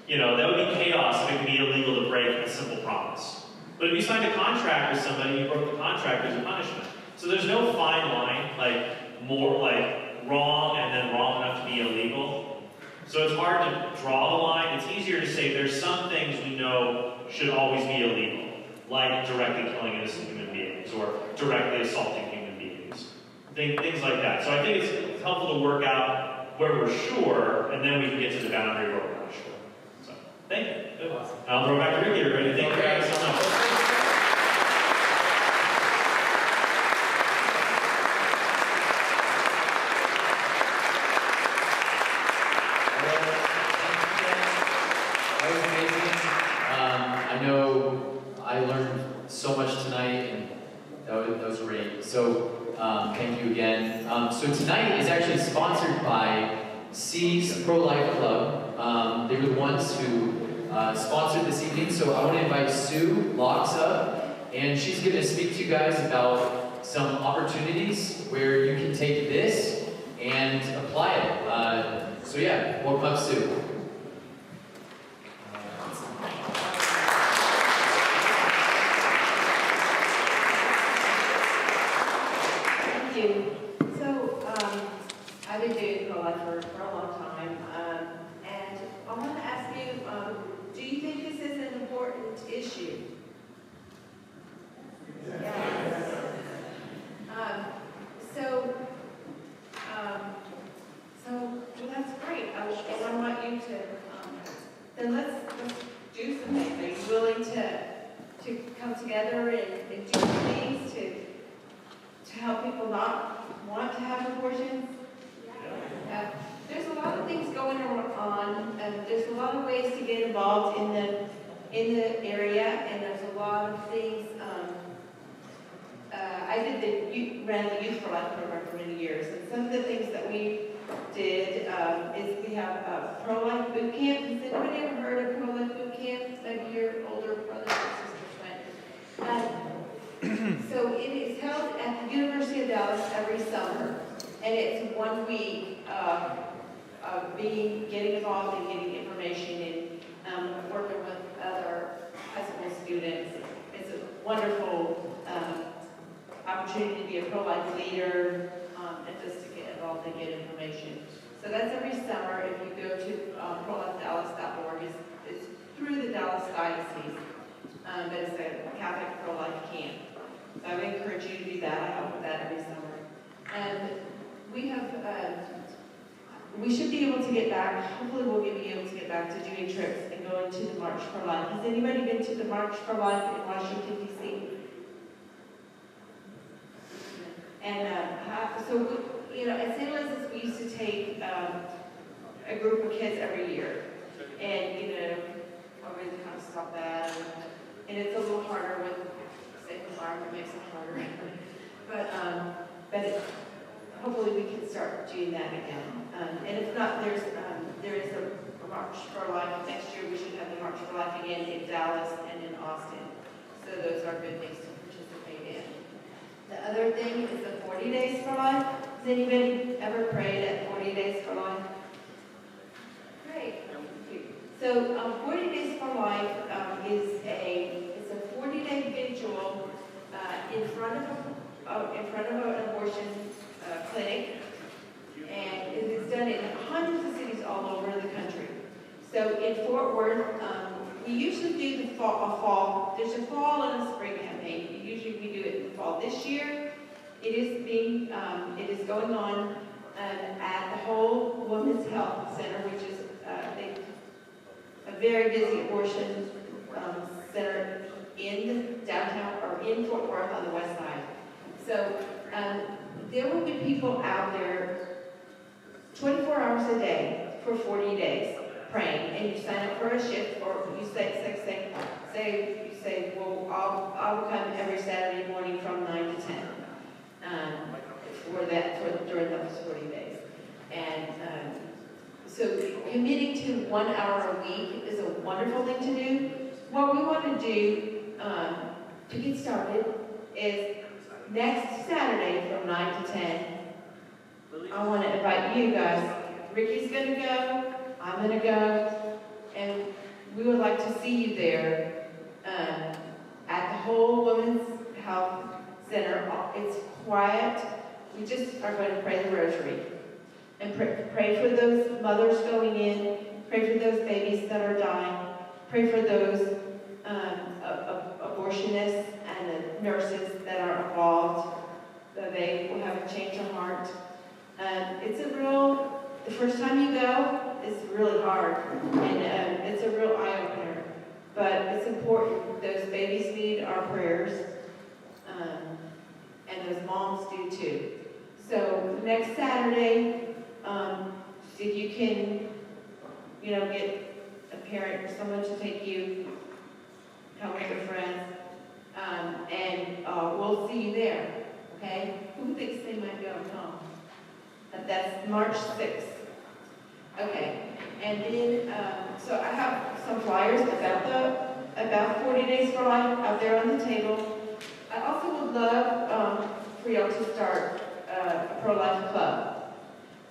You know, that would be chaos if it could be illegal to break a simple promise. But if you signed a contract with somebody, you broke the contract, there's a punishment. So there's no fine line, like more like wrong and then wrong enough to be illegal. So it's hard to draw the line. It's easier to say there's some things we know should always be illegal, like directly killing innocent human beings or directly assaulting human beings. Things like that. So I think it's helpful to work out where we're sure, and then we can get to the boundary where we're not sure. So, thank you. Good. I'll throw it back to Ricky, everybody. Thank you guys so much. I know I learned so much tonight, and that was great. So thank you again. So tonight is actually sponsored by C's Pro-Life Club. They were the ones who sponsored this evening. So I want to invite Sue Locks up, and she's going to speak to you guys about some opportunities where you can take this and apply it. So yeah, welcome up, Sue. So, I've been doing pro-life for a long time, and I want to ask you, do you think this is an important issue? Yes. So that's great. I want you to, then let's do some things. Are you willing to come together and do things to help people not want to have abortions? There's a lot of things going on, and there's a lot of ways to get involved in the area, and there's a lot of things. I ran the Youth for Life program for many years, and some of the things that we did is we have a pro-life bootcamp. Has anybody ever heard of pro-life bootcamp? Maybe your older brothers or sisters went. So it is held at the University of Dallas every summer, and it's 1 week of getting involved and getting information and working with other high school students. It's a wonderful opportunity to be a pro-life leader and just to get involved and get information. So that's every summer. If you go to prolifedallas.org, it's through the Dallas Diocese, but it's a Catholic pro-life camp. So I would encourage you to do that. I help with that every summer. And we have, we should be able to get back, hopefully we'll be able to get back to doing trips and going to the March for Life. Has anybody been to the March for Life in Washington, D.C.? And so, you know, at St. Elizabeth's, we used to take a group of kids every year. And, you know, we kind of stop that. And it's a little harder with safe environment, makes it harder. But hopefully we can start doing that again. And if not, there is a March for Life. Next year we should have the March for Life again in Dallas and in Austin. So those are good things to participate in. The other thing is the 40 Days for Life. Has anybody ever prayed at 40 Days for Life? Great. So 40 Days for Life is a 40-day vigil in front of an abortion clinic, and it is done in hundreds of cities all over the country. So in Fort Worth, we usually do a fall. There's a fall and a spring campaign. Usually we do it in the fall. This year, it is going on at the Whole Women's Health Center, which is a very busy abortion center in downtown or in Fort Worth on the west side. So there will be people out there 24 hours a day for 40 days praying, and you sign up for a shift, or you say, well, I will come every Saturday morning from 9 to 10 during those 40 days. And so committing to 1 hour a week is a wonderful thing to do. What we want to do to get started is next Saturday from 9 to 10, I want to invite you guys. Ricky's going to go, I'm going to go, and we would like to see you there at the Whole Women's Health Center. It's quiet. We just are going to pray the rosary and pray for those mothers going in, pray for those babies that are dying, pray for those abortionists and the nurses that are involved, that they will have a change of heart. The first time you go, it's really hard, and it's a real eye-opener, but it's important. Those babies need our prayers, and those moms do too. So next Saturday, see if you can, get a parent or someone to take you, come with your friends, and we'll see you there, okay? Who thinks they might go home? That's March 6th. Okay, and then, so I have some flyers about 40 Days for Life out there on the table. I also would love for y'all to start a pro-life club.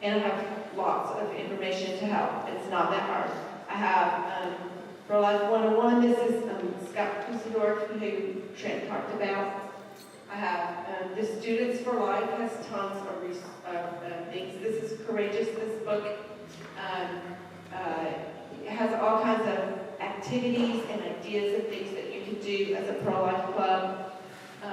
And I have lots of information to help. It's not that hard. I have Pro-Life 101. This is Scott Kusendorf, who Trent talked about. I have the Students for Life has tons of things. This is Courageous, this book. It has all kinds of activities and ideas and things that you can do as a pro-life club. I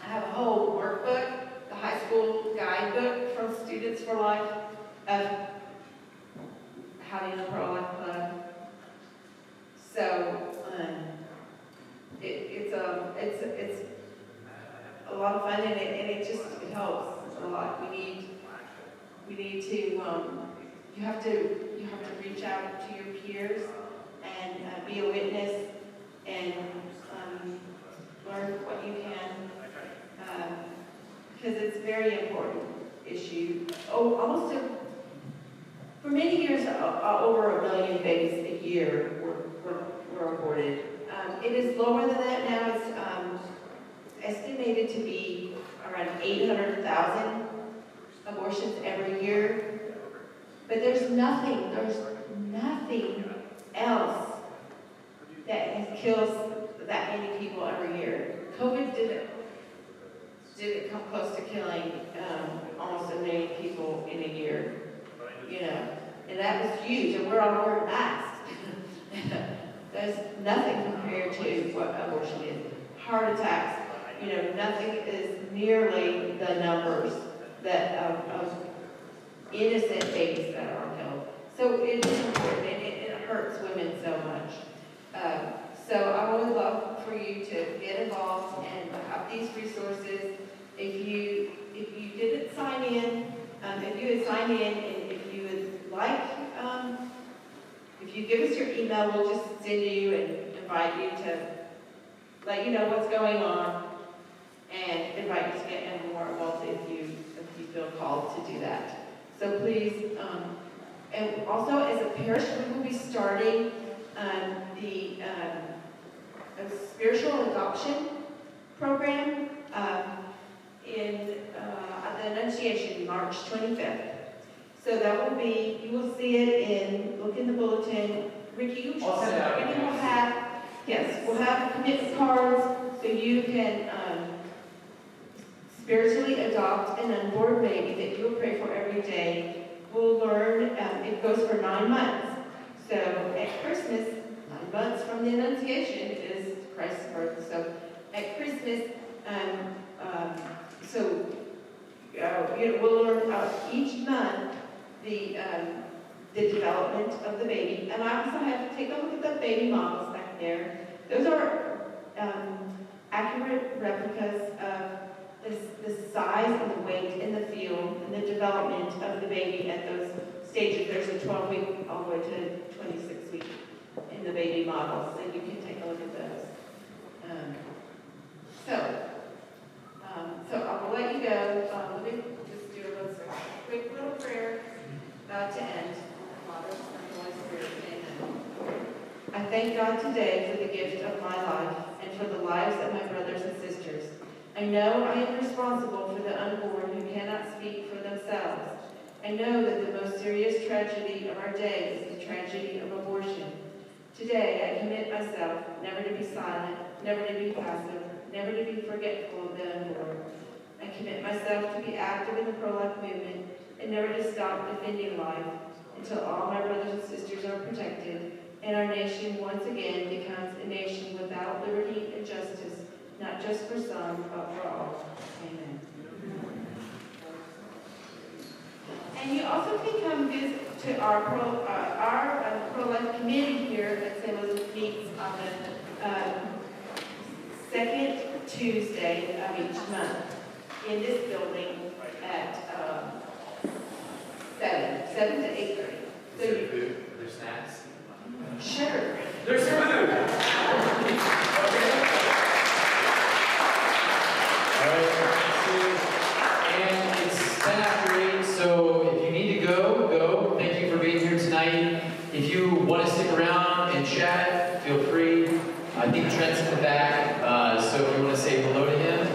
have a whole workbook, the high school guidebook from Students for Life of having a pro-life club. So it's a lot of fun, and it helps a lot. We need to you have to reach out to your peers and be a witness and learn what you can, because it's a very important issue. For many years, over 1 million babies a year were aborted. It is lower than that now. It's estimated to be around 800,000 abortions every year. But there's nothing else that kills that many people every year. COVID didn't come close to killing almost 1 million people in a year, and that was huge, and we're all wearing masks. There's nothing compared to what abortion is. Heart attacks, nothing is nearly the numbers that of innocent babies that are killed. So it is important, and it hurts women so much. So I would love for you to get involved and have these resources. If you didn't sign in, if you had signed in, and if you would like, if you give us your email, we'll just send you and invite you to let you know what's going on, and invite you to get more involved if you feel called to do that. So please, and also as a parish, we will be starting the a spiritual adoption program at the Annunciation, March 25th. So that will be, you will see it look in the bulletin. Ricky, you I'll send it out. Ricky will have, yes, we'll have commitment cards so you can spiritually adopt an unborn baby that you will pray for every day. We'll learn, it goes for 9 months. So at Christmas, 9 months from the Annunciation is Christ's birth. So at Christmas, we'll learn each month the development of the baby. And I also have to take a look at the baby models back there. Those are accurate replicas of the size and the weight and the feel and the development of the baby at those stages. There's a 12-week all the way to 26-week in the baby models, and you can take a look at those. So I will let you go. Let me just do a quick little prayer to end. Father, Son, and Holy Spirit, amen. I thank God today for the gift of my life and for the lives of my brothers and sisters. I know I am responsible for the unborn who cannot speak for themselves. I know that the most serious tragedy of our day is the tragedy of abortion. Today, I commit myself never to be silent, never to be passive, never to be forgetful of the unborn. I commit myself to be active in the pro-life movement and never to stop defending life until all my brothers and sisters are protected and our nation once again becomes a nation without liberty and justice, not just for some, but for all. Amen. And you also can come visit to our pro-life committee here at St. Elizabeth meets on the second Tuesday of each month in this building at 7 to 8:30. So you, food? Are there snacks? sure. There's food! And it's 10 after 8, so if you need to go. Thank you for being here tonight. If you want to stick around and chat, feel free. I think Trent's in the back, so if you want to say hello to him.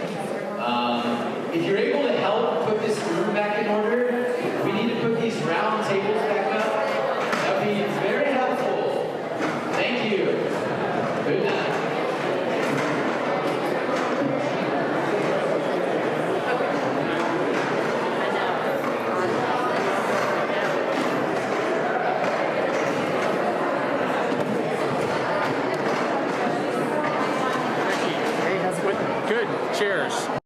If you're able to help put this room back in order, we need to put these round tables back up. That would be very helpful. Thank you. Good night. Good. Cheers.